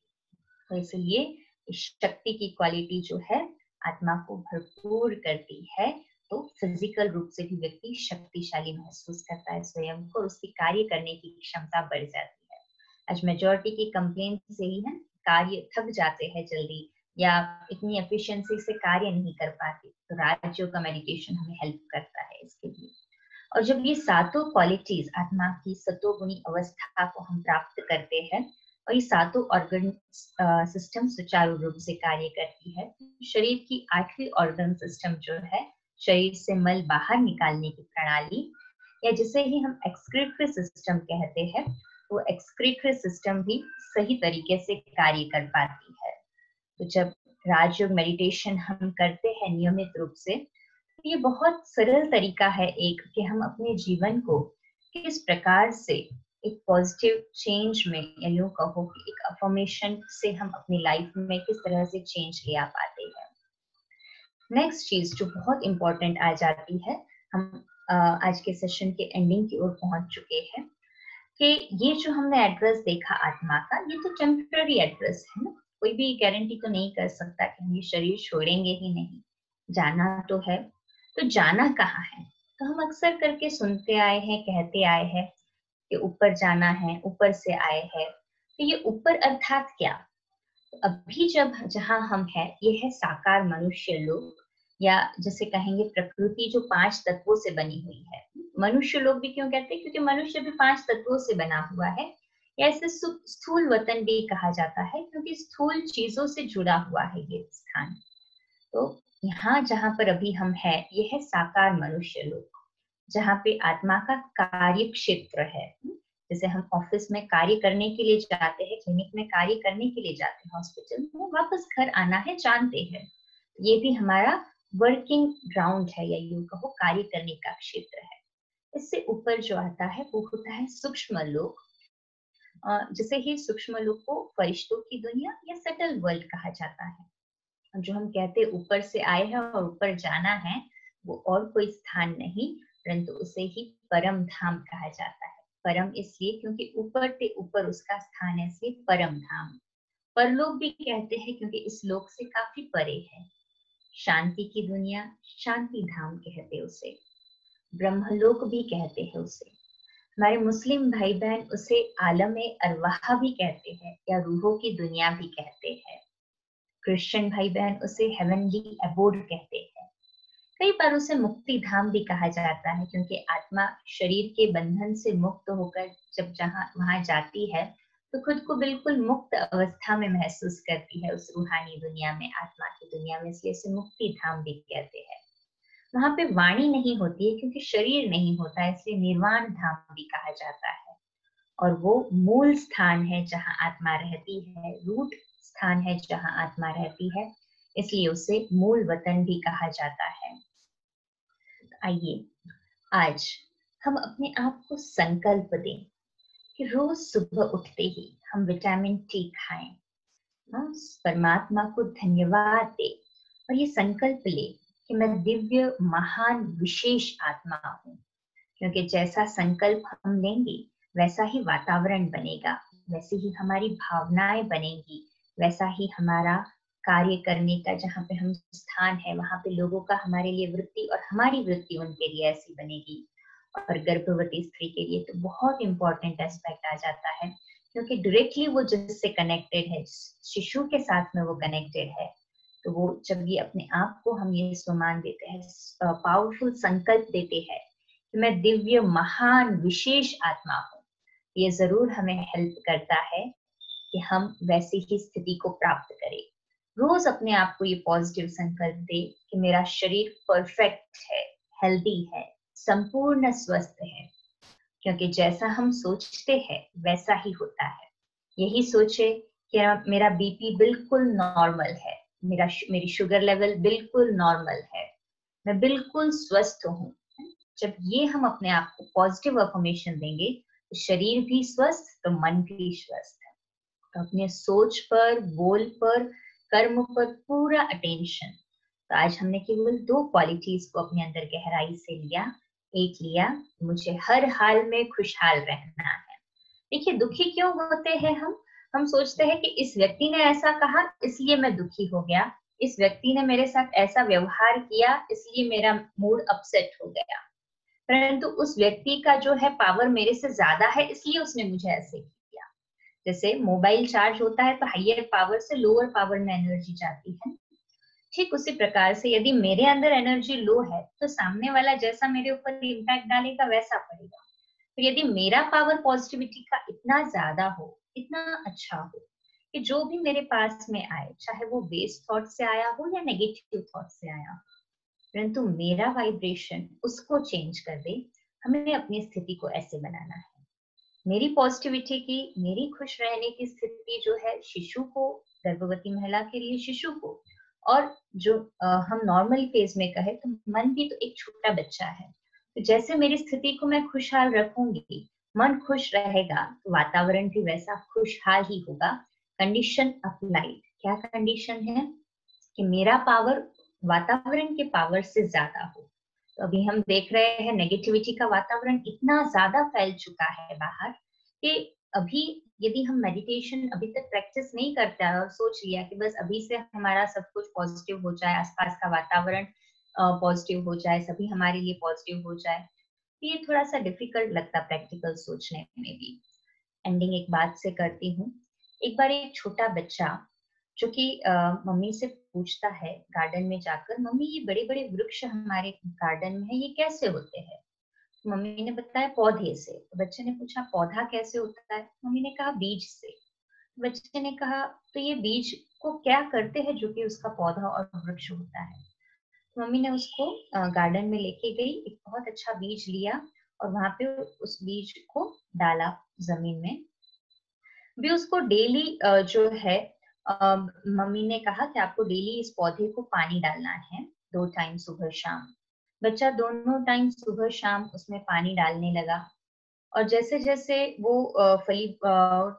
तो इसलिए शक्ति की क्वालिटी जो है आत्मा को भरपूर करती है, तो फिजिकल रूप से भी व्यक्ति शक्तिशाली महसूस करता है स्वयं को, उसकी कार्य करने की क्षमता बढ़ जाती है। आज मेजॉरिटी की कंप्लेंट यही है, कार्य थक जाते हैं जल्दी या इतनी एफिशिएंसी से कार्य नहीं कर पाते, तो राजयोग का मेडिटेशन हमें हेल्प करता है इसके लिए। और जब ये सातों क्वालिटीज आत्मा की सतोगुणी अवस्था को हम प्राप्त करते हैं और ये सातों ऑर्गन सिस्टम सुचारू रूप से कार्य करती है, शरीर की 8वीं ऑर्गन सिस्टम जो है, शरीर से मल बाहर निकालने की प्रणाली, या जिसे ही हम एक्सक्रीटरी सिस्टम कहते हैं, वो एक्सक्रीटरी सिस्टम भी सही तरीके से कार्य कर पाती है। तो जब राजयोग मेडिटेशन हम करते हैं नियमित रूप से, तो ये बहुत सरल तरीका है एक कि हम अपने जीवन को किस प्रकार से एक पॉजिटिव चेंज में, या यूं कहो कि एक अफर्मेशन से हम अपनी लाइफ में किस तरह से चेंज ले आ पाते हैं। नेक्स्ट चीज जो बहुत इंपॉर्टेंट आ जाती है, हम आज के सेशन के एंडिंग की ओर पहुंच चुके हैं, कि ये जो हमने एड्रेस देखा आत्मा का, ये तो टेम्पररी एड्रेस है ना, कोई भी गारंटी तो नहीं कर सकता कि हम ये शरीर छोड़ेंगे ही नहीं, जाना तो है। तो जाना कहाँ है? तो हम अक्सर करके सुनते आए हैं, कहते आए हैं कि ऊपर जाना है, ऊपर से आए हैं। तो ये ऊपर अर्थात क्या? तो अभी जब जहाँ हम हैं, ये है साकार मनुष्य लोग, या जैसे कहेंगे प्रकृति जो 5 तत्वों से बनी हुई है। मनुष्य लोग भी क्यों कहते हैं? क्योंकि मनुष्य भी 5 तत्वों से बना हुआ है, या इसे स्थूल वतन भी कहा जाता है, क्योंकि स्थूल चीजों से जुड़ा हुआ है ये स्थान। तो यहाँ जहाँ पर अभी हम हैं, ये है साकार मनुष्य लोग, जहाँ पे आत्मा का कार्य क्षेत्र है। जैसे हम ऑफिस में कार्य करने के लिए जाते हैं, क्लिनिक में कार्य करने के लिए जाते हैं, हॉस्पिटल में वापस घर आना है, जानते हैं। ये भी हमारा वर्किंग ग्राउंड है, या यूं कहो कार्य करने का क्षेत्र है। इससे ऊपर जो आता है वो होता है सूक्ष्म लोक, जैसे ही सूक्ष्म लोक को फरिश्तों की दुनिया या सटल वर्ल्ड कहा जाता है। जो हम कहते हैं ऊपर से आए हैं और ऊपर जाना है, वो और कोई स्थान नहीं परंतु उसे ही परम धाम कहा जाता है। परम इसलिए क्योंकि ऊपर से ऊपर उसका स्थान है, इसलिए परम धाम। परलोक भी कहते हैं क्योंकि इस लोक से काफी परे है। शांति की दुनिया शांति धाम कहते उसे। ब्रह्मलोक भी कहते हैं उसे। हमारे मुस्लिम भाई बहन उसे आलम-ए अरवाह भी कहते हैं या रूहों की दुनिया भी कहते हैं। क्रिश्चियन भाई बहन उसे हेवनली अबोर्ड कहते हैं। कई बार उसे मुक्ति धाम भी कहा जाता है क्योंकि आत्मा शरीर के बंधन से मुक्त होकर जब वहां जाती है तो खुद को बिल्कुल मुक्त अवस्था में महसूस करती है उस रूहानी दुनिया में, आत्मा की दुनिया में, इसलिए इसे मुक्ति धाम भी कहते हैं। वहां पे वाणी नहीं होती है क्योंकि शरीर नहीं होता है, इसलिए निर्वाण धाम भी कहा जाता है। और वो मूल स्थान है जहां आत्मा रहती है, रूट स्थान है जहां आत्मा रहती है, इसलिए उसे मूल वतन भी कहा जाता है। आइए आज हम अपने आप को संकल्प दें कि रोज सुबह उठते ही हम विटामिन टी खाएं, परमात्मा को धन्यवाद दें और ये संकल्प ले कि मैं दिव्य महान विशेष आत्मा हूँ। क्योंकि जैसा संकल्प हम लेंगे वैसा ही वातावरण बनेगा, वैसे ही हमारी भावनाएं बनेंगी, वैसा ही हमारा कार्य करने का जहाँ पे हम स्थान है वहां पे लोगों का हमारे लिए वृत्ति और हमारी वृत्ति उनके लिए ऐसी बनेगी। और गर्भवती स्त्री के लिए तो बहुत इंपॉर्टेंट एस्पेक्ट आ जाता है क्योंकि डायरेक्टली वो जिससे कनेक्टेड है, शिशु के साथ में वो कनेक्टेड है। तो वो जब ये अपने आप को हम ये सम्मान देते हैं, पावरफुल संकल्प देते हैं कि मैं दिव्य महान विशेष आत्मा हूँ, ये जरूर हमें हेल्प करता है कि हम वैसी ही स्थिति को प्राप्त करें। रोज अपने आप को ये पॉजिटिव संकल्प दे कि मेरा शरीर परफेक्ट है, हेल्दी है, संपूर्ण स्वस्थ है, क्योंकि जैसा हम सोचते हैं वैसा ही होता है। यही सोचे कि मेरा बीपी बिल्कुल नॉर्मल है, मेरी शुगर लेवल बिल्कुल नॉर्मल है, मैं बिल्कुल स्वस्थ हूँ। जब ये हम अपने आप को पॉजिटिव अफर्मेशन देंगे तो शरीर भी स्वस्थ तो मन भी स्वस्थ है। तो अपने सोच पर, बोल पर, कर्म पर पूरा अटेंशन। तो आज हमने केवल 2 क्वालिटीज को अपने अंदर गहराई से लिया। एक लिया, मुझे हर हाल में खुशहाल रहना है। देखिए दुखी क्यों होते हैं हम सोचते हैं कि इस व्यक्ति ने ऐसा कहा इसलिए मैं दुखी हो गया, इस व्यक्ति ने मेरे साथ ऐसा व्यवहार किया इसलिए मेरा मूड अपसेट हो गया, परंतु उस व्यक्ति का जो है पावर मेरे से ज्यादा है इसलिए उसने मुझे ऐसे किया। जैसे मोबाइल चार्ज होता है तो हायर पावर से लोअर पावर में एनर्जी जाती है, ठीक उसी प्रकार से यदि मेरे अंदर एनर्जी लो है तो सामने वाला जैसा मेरे ऊपर इम्पैक्ट डालेगा वैसा पड़ेगा। तो यदि मेरा पावर पॉजिटिविटी का इतना ज्यादा हो, इतना अच्छा हो कि जो भी मेरे पास में आए, चाहे वो वेस्ट थॉट से आया हो या नेगेटिव थॉट से आया हो, परंतु मेरा वाइब्रेशन उसको चेंज कर दे। हमें अपनी स्थिति को ऐसे बनाना है, मेरी पॉजिटिविटी की, मेरी खुश रहने की स्थिति जो है शिशु को, गर्भवती महिला के लिए शिशु को, और जो हम नॉर्मल फेज में कहे तो मन भी तो एक छोटा बच्चा है। तो जैसे मेरी स्थिति को मैं खुशहाल रखूंगी, मन खुश रहेगा तो वातावरण भी वैसा खुशहाल ही होगा। कंडीशन अप्लाइड, क्या कंडीशन है कि मेरा पावर वातावरण के पावर से ज्यादा हो। तो अभी हम देख रहे हैं नेगेटिविटी का वातावरण इतना ज्यादा फैल चुका है बाहर कि अभी यदि हम मेडिटेशन अभी तक प्रैक्टिस नहीं करते हैं और सोच लिया कि बस अभी से हमारा सब कुछ पॉजिटिव हो जाए, आसपास का वातावरण पॉजिटिव हो जाए, सभी हमारे लिए पॉजिटिव हो जाए, तो ये थोड़ा सा डिफिकल्ट लगता प्रैक्टिकल सोचने में भी। एंडिंग एक बात से करती हूँ। एक बार एक छोटा बच्चा जो कि मम्मी से पूछता है गार्डन में जाकर, मम्मी ये बड़े बड़े वृक्ष हमारे गार्डन में है, ये कैसे होते हैं? मम्मी ने बताया पौधे से। तो बच्चे ने पूछा पौधा कैसे होता है? मम्मी ने कहा बीज से। बच्चे ने कहा तो ये बीज को क्या करते हैं जो कि उसका पौधा और वृक्ष होता है? मम्मी ने उसको गार्डन में लेके गई, एक बहुत अच्छा बीज लिया और वहां पे उस बीज को डाला जमीन में। भी उसको डेली जो है मम्मी ने कहा कि आपको डेली इस पौधे को पानी डालना है 2 टाइम सुबह शाम। बच्चा दोनों टाइम सुबह शाम उसमें पानी डालने लगा। और जैसे जैसे वो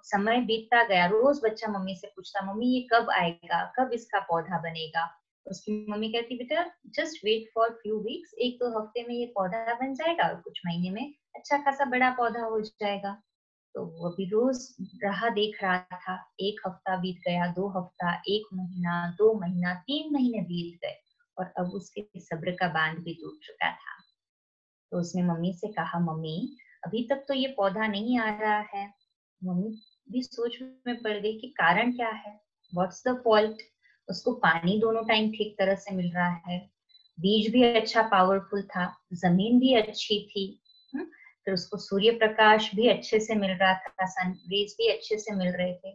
समय बीतता गया, रोज बच्चा मम्मी से पूछता, मम्मी ये कब आएगा, कब इसका पौधा बनेगा। उसकी मम्मी कहती, बेटा just wait for few weeks, 1-2 हफ्ते में ये पौधा बन जाएगा और कुछ महीने में अच्छा खासा बड़ा पौधा हो जाएगा। तो वो भी रोज राह देख रहा था। 1 हफ्ता बीत गया, 2 हफ्ता, 1 महीना, 2 महीना, 3 महीने बीत गए और अब उसके सब्र का बांध भी टूट चुका था। तो उसने मम्मी से कहा, मम्मी अभी तक तो ये पौधा नहीं आ रहा है। मम्मी भी सोच में पड़ गई कि कारण क्या है, व्हाट्स द फॉल्ट। उसको पानी दोनों टाइम ठीक तरह से मिल रहा है, बीज भी अच्छा पावरफुल था, जमीन भी अच्छी थी, फिर उसको सूर्य प्रकाश भी अच्छे से मिल रहा था, सन रेज भी अच्छे से मिल रहे थे।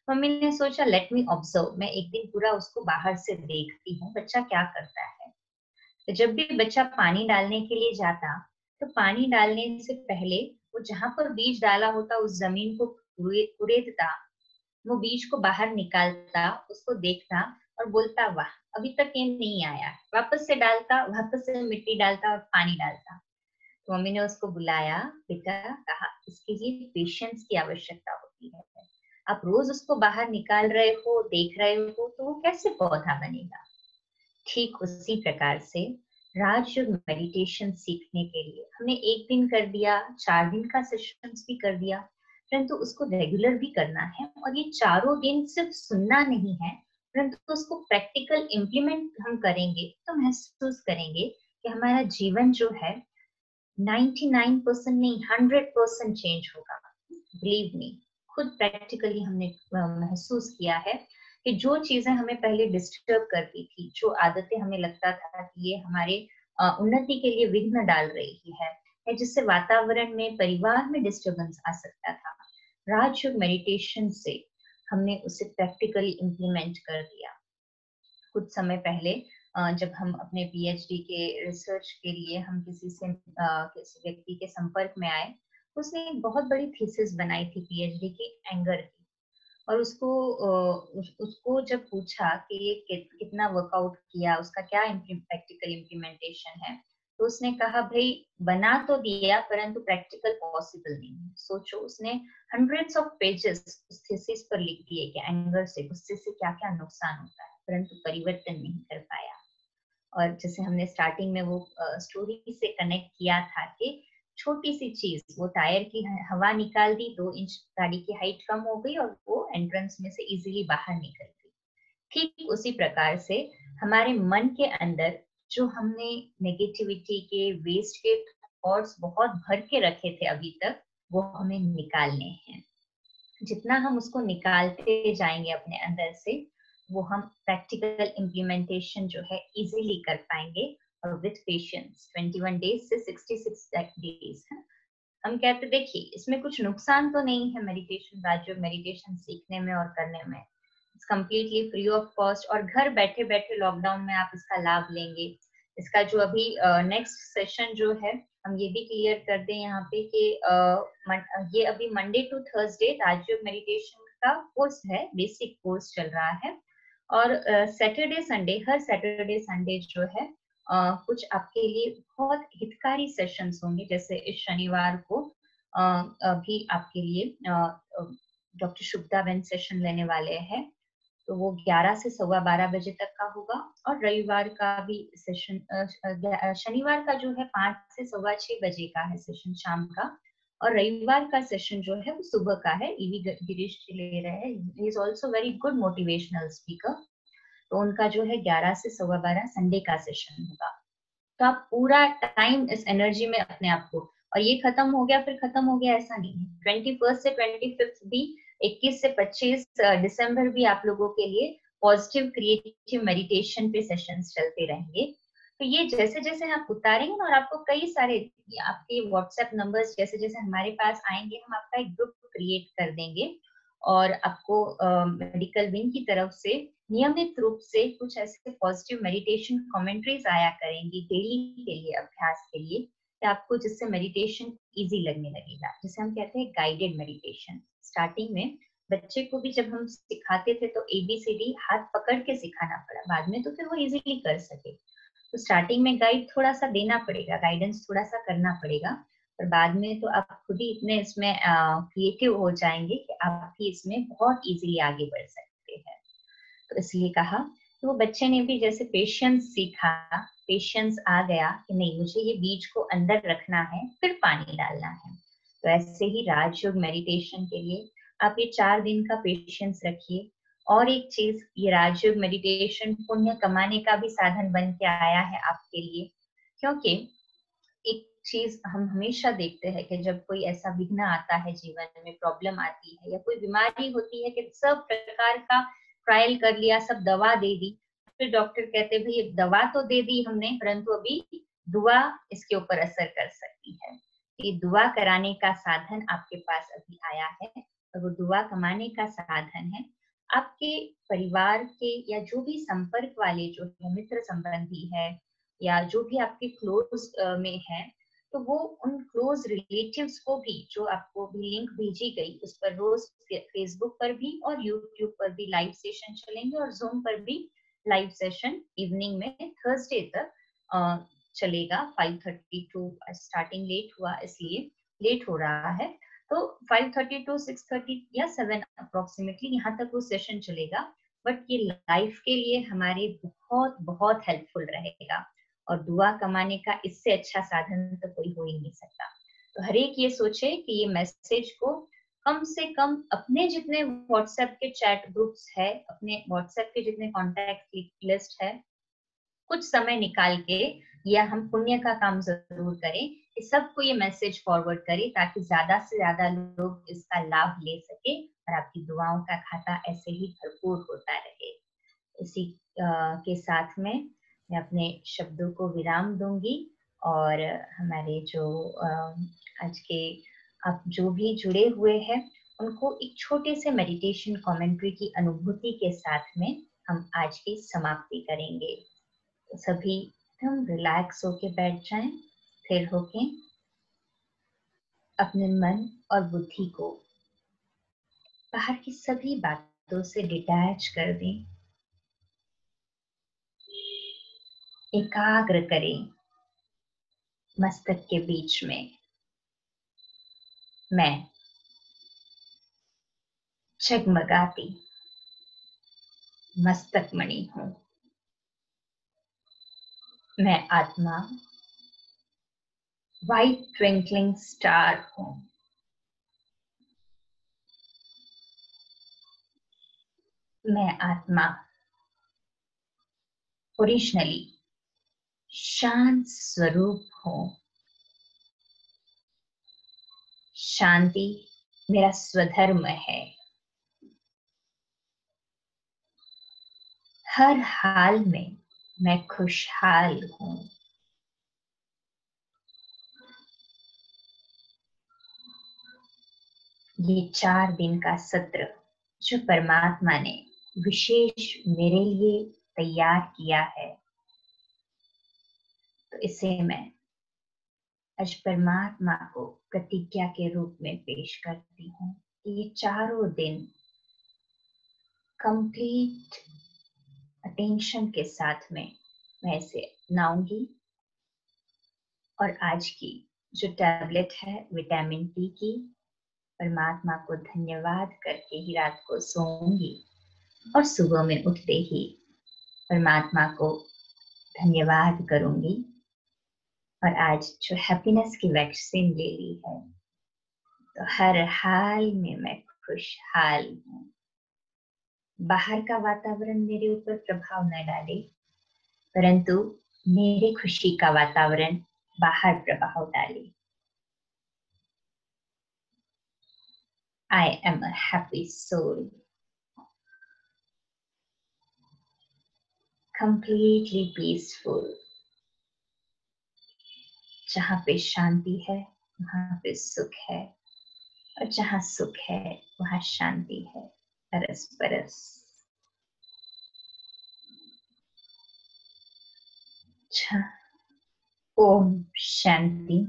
मम्मी ने सोचा, लेट मी ऑब्जर्व, मैं एक दिन पूरा उसको बाहर से देखती हूँ बच्चा क्या करता है। तो जब भी बच्चा पानी डालने के लिए जाता, तो पानी डालने से पहले वो जहां पर बीज डाला होता उस जमीन को कुरेदता, वो बीज को बाहर निकालता, उसको देखता और बोलता, वाह अभी तक ये नहीं आया। वापस से डालता, वापस से मिट्टी डालता और पानी डालता। तो मम्मी ने उसको बुलाया, बेटा, कहा इसके लिए पेशेंस की आवश्यकता होती है। आप रोज उसको बाहर निकाल रहे हो, देख रहे हो, तो वो कैसे पौधा बनेगा। ठीक उसी प्रकार से राजयोग मेडिटेशन सीखने के लिए हमने 1 दिन कर दिया, 4 दिन का सेशंस भी कर दिया, परंतु उसको रेगुलर भी करना है। और ये 4 दिन सिर्फ सुनना नहीं है, परंतु उसको प्रैक्टिकल इम्प्लीमेंट हम करेंगे तो महसूस करेंगे कि हमारा जीवन जो है 99% नहीं 100% चेंज होगा। बिलीव मी, खुद प्रैक्टिकली हमने महसूस किया है कि जो चीजें हमें पहले डिस्टर्ब करती थी, जो आदतें हमें लगता था कि ये हमारे उन्नति के लिए विघ्न डाल रही है, या जिससे वातावरण में, परिवार में डिस्टर्बेंस आ सकता था, राजयोग मेडिटेशन से हमने उसे प्रैक्टिकली इम्प्लीमेंट कर दिया। कुछ समय पहले जब हम अपने पीएचडी के रिसर्च के लिए हम किसी व्यक्ति के संपर्क में आए, उसने एक बहुत बड़ी थीसिस बनाई थी पीएचडी की, एंगर की। और उसको जब पूछा कि ये कितना वर्कआउट किया, उसका क्या प्रैक्टिकल इम्प्लीमेंटेशन है, तो उसने कहा, भाई बना तो दिया परंतु प्रैक्टिकल पॉसिबल नहीं है। सोचो, उसने हंड्रेड्स ऑफ पेजेस उस थीसिस पर लिख दिए कि एंगर से, गुस्से से क्या क्या नुकसान होता है, परंतु परिवर्तन नहीं कर पाया। और जैसे हमने स्टार्टिंग में वो स्टोरी से कनेक्ट किया था कि छोटी सी चीज, वो टायर की हवा निकाल दी, 2 इंच गाड़ी की हाइट कम हो गई और वो एंट्रेंस में से इजीली बाहर निकल गई। ठीक उसी प्रकार से हमारे मन के अंदर जो हमने नेगेटिविटी के, वेस्ट के थॉट्स बहुत भर के रखे थे अभी तक, वो हमें निकालने हैं। जितना हम उसको निकालते जाएंगे अपने अंदर से, वो हम प्रैक्टिकल इम्प्लीमेंटेशन जो है इजीली कर पाएंगे। और विथ पेशेंस 21 डेज से 66 डेज है। हम कहते, देखिए इसमें कुछ नुकसान तो नहीं है मेडिटेशन, राजयोग मेडिटेशन सीखने में और करने में। It's completely free of cost और घर बैठे बैठे लॉकडाउन में आप इसका लाभ लेंगे। इसका जो अभी नेक्स्ट सेशन जो है, हम ये भी क्लियर कर दें यहाँ पे कि ये अभी Monday to Thursday Rajyoga meditation का कोर्स है, बेसिक कोर्स चल रहा है। और सैटरडे संडे, हर सैटरडे संडे जो है कुछ आपके लिए बहुत हितकारी सेशंस होंगे। जैसे इस शनिवार को भी आपके लिए डॉक्टर शुभदा बेन सेशन लेने वाले हैं, तो वो 11 से 12:15 बजे तक का होगा। और रविवार का भी सेशन, शनिवार का जो है 5 से 6:15 बजे का है सेशन शाम का, और रविवार का सेशन जो है वो सुबह का है। ईवी गिरीश जी ले रहे हैं, he is also very good motivational speaker. तो उनका जो है 11 से 12:15 संडे का सेशन होगा। तो आप पूरा टाइम इस एनर्जी में अपने आप को, और ये खत्म हो गया फिर खत्म हो गया ऐसा नहीं है। 21 से 25 भी, 21 से 25 दिसंबर भी आप लोगों के लिए पॉजिटिव क्रिएटिव मेडिटेशन पे सेशंस चलते रहेंगे। तो ये जैसे जैसे आप उतारेंगे और आपको कई सारे आपके व्हाट्सएप नंबर्स जैसे जैसे हमारे पास आएंगे, हम आपका एक ग्रुप क्रिएट कर देंगे और आपको मेडिकल विंग की तरफ से नियमित रूप से कुछ ऐसे पॉजिटिव मेडिटेशन कमेंट्रीज आया करेंगी डेली के लिए, अभ्यास के लिए, कि आपको जिससे मेडिटेशन इजी लगने लगेगा। जैसे हम कहते हैं गाइडेड मेडिटेशन। स्टार्टिंग में बच्चे को भी जब हम सिखाते थे तो ABCD हाथ पकड़ के सिखाना पड़ा, बाद में तो फिर वो इजीली कर सके। तो स्टार्टिंग में गाइड थोड़ा सा देना पड़ेगा, गाइडेंस थोड़ा सा करना पड़ेगा, पर बाद में तो आप खुद ही इतने इसमें क्रिएटिव हो जाएंगे कि आप भी इसमें बहुत इजीली आगे बढ़ सकते हैं। तो इसलिए कहा कि वो बच्चे ने भी जैसे पेशेंस सीखा, पेशेंस आ गया कि नहीं मुझे ये बीज को अंदर रखना है फिर पानी डालना है। तो ऐसे ही राजयोग मेडिटेशन के लिए आप ये 4 दिन का पेशेंस रखिए। और एक चीज, ये राजयोग मेडिटेशन पुण्य कमाने का भी साधन बन के आया है आपके लिए, क्योंकि एक चीज हम हमेशा देखते हैं कि जब कोई ऐसा विघ्न आता है जीवन में, प्रॉब्लम आती है या कोई बीमारी होती है कि सब प्रकार का ट्रायल कर लिया, सब दवा दे दी, फिर डॉक्टर कहते भाई दवा तो दे दी हमने परंतु अभी दुआ इसके ऊपर असर कर सकती है। ये दुआ कराने का साधन आपके पास अभी आया है और वो दुआ कमाने का साधन है। आपके परिवार के या जो भी संपर्क वाले जो है, मित्र संबंधी है या जो भी आपके क्लोज में है, तो वो उन क्लोज रिलेटिव्स को भी, जो आपको भी लिंक भेजी गई उस पर रोज फेसबुक पर भी और यूट्यूब पर भी लाइव सेशन चलेंगे और जूम पर भी लाइव सेशन इवनिंग में थर्सडे तक चलेगा। 5:30 टू स्टार्टिंग लेट हुआ इसलिए लेट हो रहा है, तो 5:30 टू 6:30 या 7 अप्रोक्सीमेटली यहाँ तक वो सेशन चलेगा। बट ये लाइफ के लिए हमारे बहुत बहुत हेल्पफुल रहेगा और दुआ कमाने का इससे अच्छा साधन तो कोई हो ही नहीं सकता। तो हर एक ये सोचे कि ये मैसेज को कम से कम अपने जितने व्हाट्सएप के चैट ग्रुप्स है, अपने व्हाट्सएप के जितने कॉन्टैक्ट लिस्ट है, कुछ समय निकाल के, या हम पुण्य का काम जरूर करें कि सबको ये मैसेज फॉरवर्ड करें ताकि ज्यादा से ज्यादा लोग इसका लाभ ले सके और आपकी दुआओं का खाता ऐसे ही भरपूर होता रहे। इसी के साथ में मैं अपने शब्दों को विराम दूंगी और हमारे जो आज के आप जो भी जुड़े हुए हैं उनको एक छोटे से मेडिटेशन कमेंट्री की अनुभूति के साथ में हम आज की समाप्ति करेंगे। तो सभी एकदम रिलैक्स होके बैठ जाएं, स्थिर होके अपने मन और बुद्धि को बाहर की सभी बातों से डिटैच कर दें, एकाग्र करें मस्तक के बीच में। मैं जगमगाती मस्तक मणि हूं। मैं आत्मा वाइट ट्विंकलिंग स्टार हूं। मैं आत्मा ओरिजिनली शांत स्वरूप हूं। शांति मेरा स्वधर्म है। हर हाल में मैं खुशहाल हूं। ये 4 दिन का सत्र जो परमात्मा ने विशेष मेरे लिए तैयार किया है, तो इसे मैं आज परमात्मा को प्रतिज्ञा के रूप में पेश करती हूँ। ये 4 दिन कंप्लीट अटेंशन के साथ में मैं इसे अपनाऊंगी और आज की जो टैबलेट है विटामिन डी की, परमात्मा को धन्यवाद करके ही रात को सोऊंगी और सुबह में उठते ही परमात्मा को धन्यवाद करूंगी। और आज जो हैप्पीनेस की वैक्सीन ले ली है, तो हर हाल में मैं खुशहाल हूँ। बाहर का वातावरण मेरे ऊपर प्रभाव न डाले, परंतु मेरे खुशी का वातावरण बाहर प्रभाव डाले। I am a happy soul, completely peaceful. जहाँ पे शांति है वहाँ पे सुख है, और जहाँ सुख है वहाँ शांति है, अरस परस। अच्छा, ओम शांति,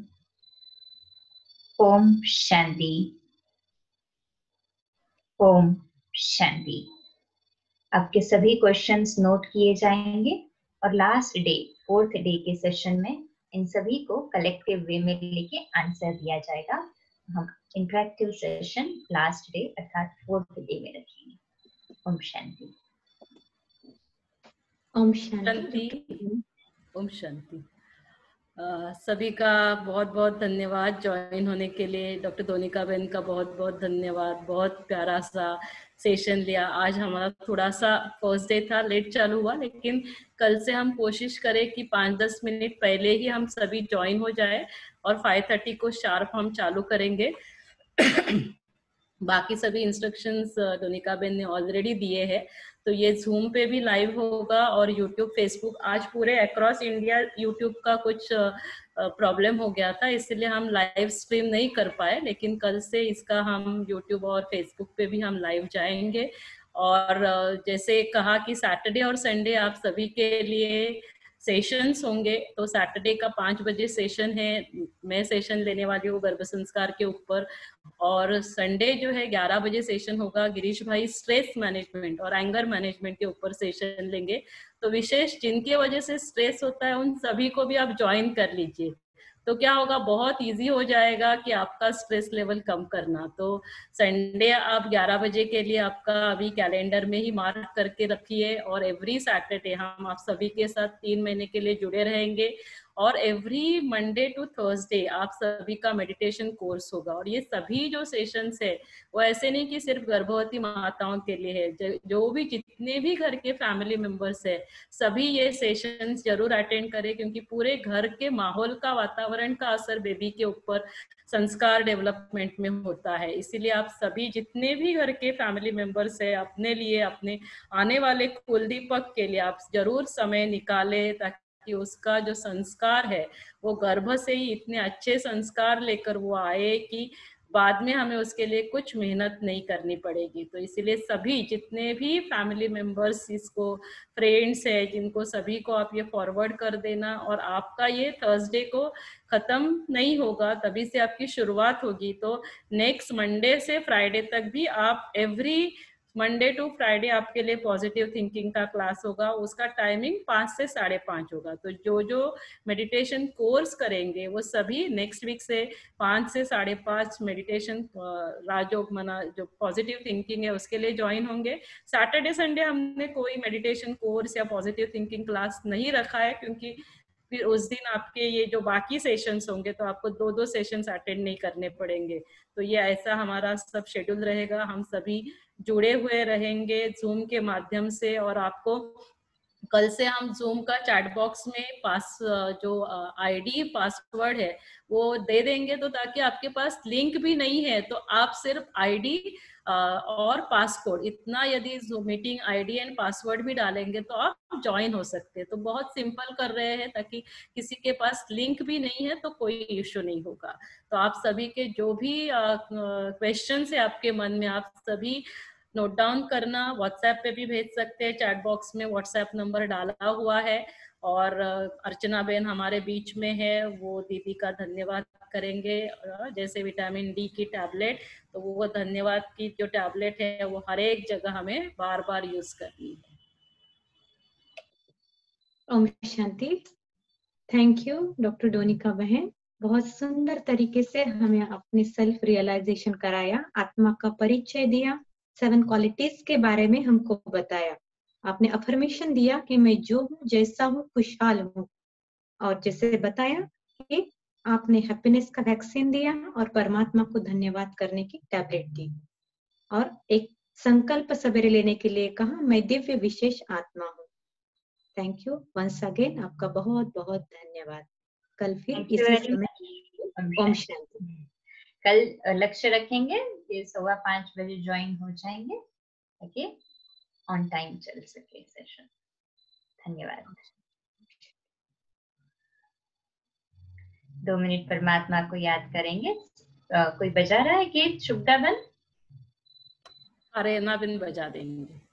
ओम शांति, ओम शांति। आपके सभी क्वेश्चंस नोट किए जाएंगे और लास्ट डे 4th डे के सेशन में इन सभी को कलेक्टिव वे में लेके आंसर दिया जाएगा। हम इंटरेक्टिव सेशन लास्ट डे अर्थात 4th डे में रखेंगे। ओम शांति। ओम शांति। ओम शांति। सभी का बहुत बहुत धन्यवाद ज्वाइन होने के लिए। डॉक्टर दोनिका बहन का बहुत बहुत धन्यवाद। बहुत प्यारा सा सेशन लिया। आज हमारा थोड़ा सा फर्स्ट डे था, लेट चालू हुआ, लेकिन कल से हम कोशिश करें कि 5-10 मिनट पहले ही हम सभी ज्वाइन हो जाए और 5:30 को शार्प हम चालू करेंगे। बाकी सभी इंस्ट्रक्शंस दोनिका बहन ने ऑलरेडी दिए हैं। तो ये जूम पे भी लाइव होगा और यूट्यूब, फेसबुक, आज पूरे अक्रॉस इंडिया यूट्यूब का कुछ प्रॉब्लम हो गया था, इसलिए हम लाइव स्ट्रीम नहीं कर पाए, लेकिन कल से इसका हम यूट्यूब और फेसबुक पे भी हम लाइव जाएंगे। और जैसे कहा कि सैटरडे और संडे आप सभी के लिए सेशंस होंगे। तो सैटरडे का 5 बजे सेशन है, मैं सेशन लेने वाली हूँ गर्भ संस्कार के ऊपर। और संडे जो है 11 बजे सेशन होगा, गिरीश भाई स्ट्रेस मैनेजमेंट और एंगर मैनेजमेंट के ऊपर सेशन लेंगे। तो विशेष जिनके वजह से स्ट्रेस होता है उन सभी को भी आप ज्वाइन कर लीजिए। तो क्या होगा, बहुत इजी हो जाएगा कि आपका स्ट्रेस लेवल कम करना। तो संडे आप 11 बजे के लिए आपका अभी कैलेंडर में ही मार्क करके रखिए। और एवरी सैटरडे हम आप सभी के साथ 3 महीने के लिए जुड़े रहेंगे। और एवरी मंडे टू थर्सडे आप सभी का मेडिटेशन कोर्स होगा। और ये सभी जो सेशंस है वो ऐसे नहीं कि सिर्फ गर्भवती माताओं के लिए है, जो भी जितने भी घर के फैमिली मेंबर्स है सभी ये सेशंस जरूर अटेंड करें, क्योंकि पूरे घर के माहौल का, वातावरण का असर बेबी के ऊपर संस्कार डेवलपमेंट में होता है। इसीलिए आप सभी जितने भी घर के फैमिली मेंबर्स है अपने लिए, अपने आने वाले कुलदीपक के लिए आप जरूर समय निकालें, ताकि उसका जो संस्कार है वो गर्भ से ही इतने अच्छे संस्कार लेकर वो आए कि बाद में हमें उसके लिए कुछ मेहनत नहीं करनी पड़ेगी। तो इसीलिए सभी जितने भी फैमिली मेंबर्स, इसको फ्रेंड्स है जिनको, सभी को आप ये फॉरवर्ड कर देना। और आपका ये थर्सडे को खत्म नहीं होगा, तभी से आपकी शुरुआत होगी। तो नेक्स्ट मंडे से फ्राइडे तक भी आप एवरी मंडे टू फ्राइडे आपके लिए पॉजिटिव थिंकिंग का क्लास होगा। उसका टाइमिंग 5 से 5:30 होगा। तो जो जो मेडिटेशन कोर्स करेंगे वो सभी नेक्स्ट वीक से 5 से 5:30 मेडिटेशन राजयोग मना जो पॉजिटिव थिंकिंग है उसके लिए ज्वाइन होंगे। सैटरडे संडे हमने कोई मेडिटेशन कोर्स या पॉजिटिव थिंकिंग क्लास नहीं रखा है, क्योंकि फिर उस दिन आपके ये जो बाकी सेशंस होंगे तो आपको 2-2 सेशंस अटेंड नहीं करने पड़ेंगे। तो ये ऐसा हमारा सब शेड्यूल रहेगा। हम सभी जुड़े हुए रहेंगे जूम के माध्यम से। और आपको कल से हम जूम का चैट बॉक्स में जो आईडी पासवर्ड है वो दे देंगे, तो ताकि आपके पास लिंक भी नहीं है तो आप सिर्फ आईडी और पासकोड इतना, यदि zoom meeting ID and password भी डालेंगे तो आप ज्वाइन हो सकते हैं। तो बहुत सिंपल कर रहे हैं, ताकि किसी के पास लिंक भी नहीं है तो कोई इश्यू नहीं होगा। तो आप सभी के जो भी क्वेश्चन है आपके मन में, आप सभी नोट डाउन करना। व्हाट्सएप पे भी भेज सकते हैं, चैट बॉक्स में व्हाट्सएप नंबर डाला हुआ है। और अर्चना बेन हमारे बीच में है, वो दीदी का धन्यवाद करेंगे। जैसे विटामिन डी की टैबलेट, तो वो धन्यवाद की जो टैबलेट है वो हर एक जगह हमें बार बार यूज करनी है। Om Shanti. Thank you doctor Donika बहन, बहुत सुंदर तरीके से हमें अपने सेल्फ रियलाइजेशन कराया, आत्मा का परिचय दिया, 7 क्वालिटीज के बारे में हमको बताया। आपने अफर्मेशन दिया कि मैं जो हूँ, जैसा हूँ, खुशहाल हूँ। और जैसे बताया कि आपने हैप्पीनेस का वैक्सीन दिया और परमात्मा को धन्यवाद करने की टैबलेट दी। और एक संकल्प सवेरे लेने के लिए कहा, मैं दिव्य विशेष आत्मा हूँ। थैंक यू वंस अगेन, आपका बहुत बहुत धन्यवाद। कल फिर इसी समय। ओम शांति। कल लक्ष्य रखेंगे कि 5:15 बजे ज्वाइन हो जाएंगे, ताकि ऑन टाइम चल सके सेशन। धन्यवाद। 2 मिनट परमात्मा को याद करेंगे। कोई बजा रहा है गीत? शुभदा बन अरे ना बिन बजा देंगे।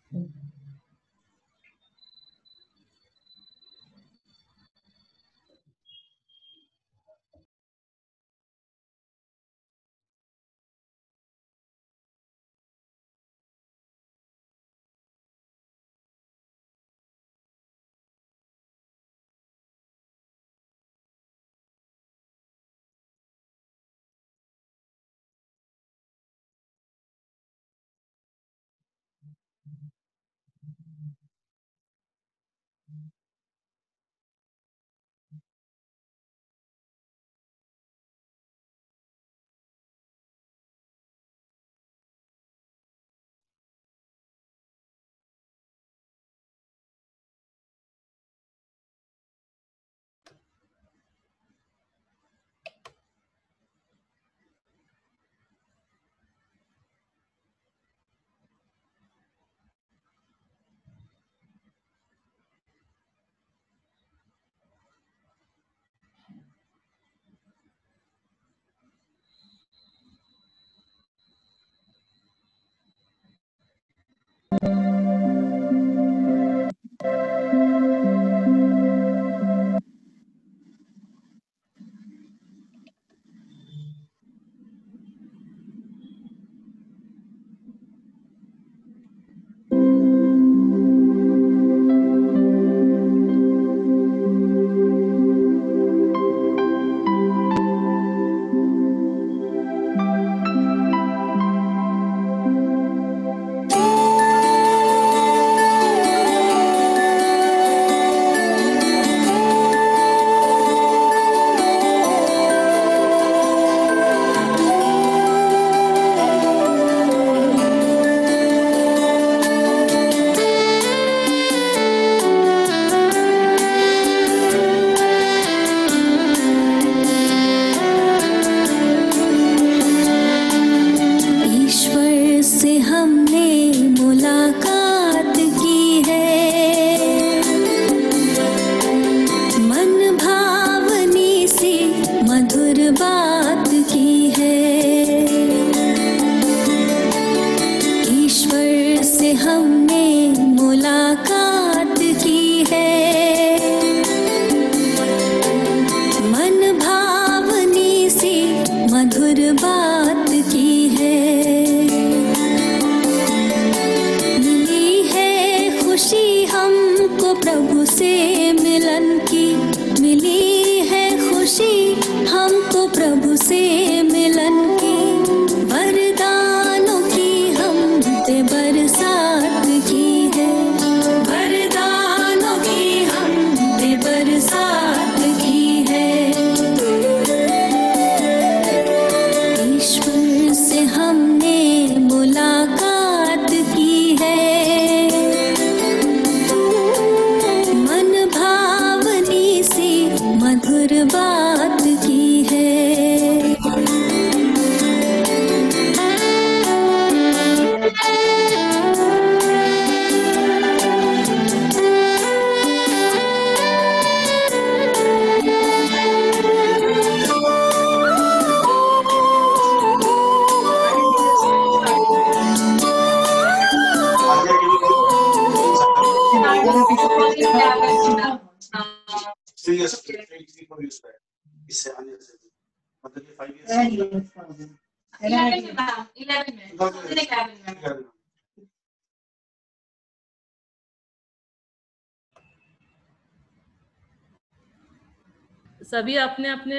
सभी अपने अपने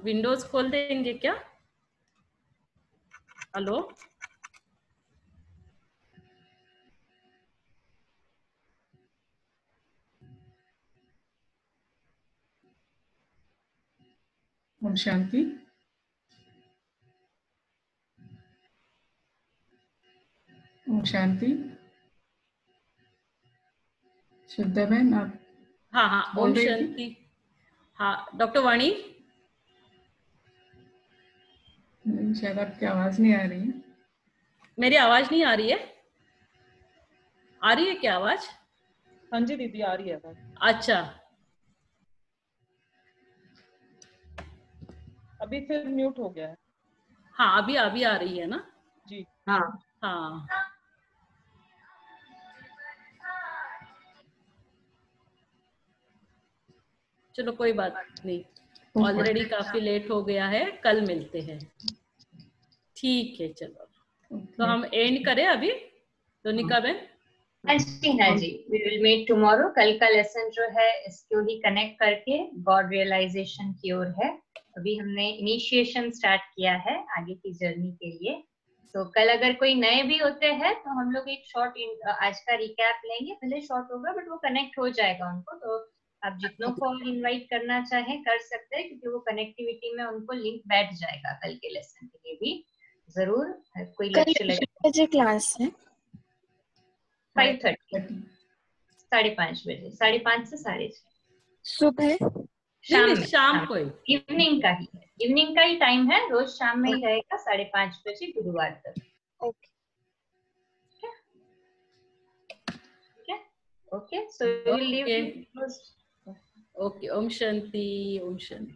विंडोज खोल देंगे क्या? हेलो, ओम शांति। ओम शांति। श्रद्धा बहन, आप हाँ हाँ, ओम शांति। हाँ डॉक्टर वाणी, शायद आपकी आवाज नहीं आ रही है। मेरी आवाज नहीं आ रही है? आ रही है क्या आवाज? हाँ जी दीदी, आ रही है आवाज। अच्छा, अभी फिर म्यूट हो गया है। हाँ अभी अभी आ रही है ना जी। हाँ हाँ, चलो कोई बात नहीं, ऑलरेडी काफी लेट हो गया है, कल मिलते हैं। ठीक है, चलो तो हम एंड करें अभी दोनिका बहन? हाँ जी, वी विल मीट टुमारो। कल का लेसन जो है इसको ही कनेक्ट करके गॉड रियलाइजेशन की ओर है। अभी हमने इनिशिएशन स्टार्ट किया है आगे की जर्नी के लिए। तो कल अगर कोई नए भी होते हैं तो हम लोग एक शॉर्ट आज का रिकैप लेंगे, भले शॉर्ट होगा बट वो कनेक्ट हो जाएगा उनको। तो आप जितनों को इनवाइट करना चाहें कर सकते हैं, क्योंकि वो कनेक्टिविटी में उनको लिंक बैठ जाएगा कल के लेसन के लिए भी। जरूर कोई लक्ष्य लगे। बजे क्लास है? 5:30, 5:30 बजे, 5:30 से 6:30। सुबह? शाम नहीं, में, शाम को ही। इवनिंग का ही है, इवनिंग का ही टाइम है, रोज शाम में ही रहेगा 5:30 बजे गुरुवार तक। Okay okay, so we will leave. Okay, Om Shanti, Om Shanti.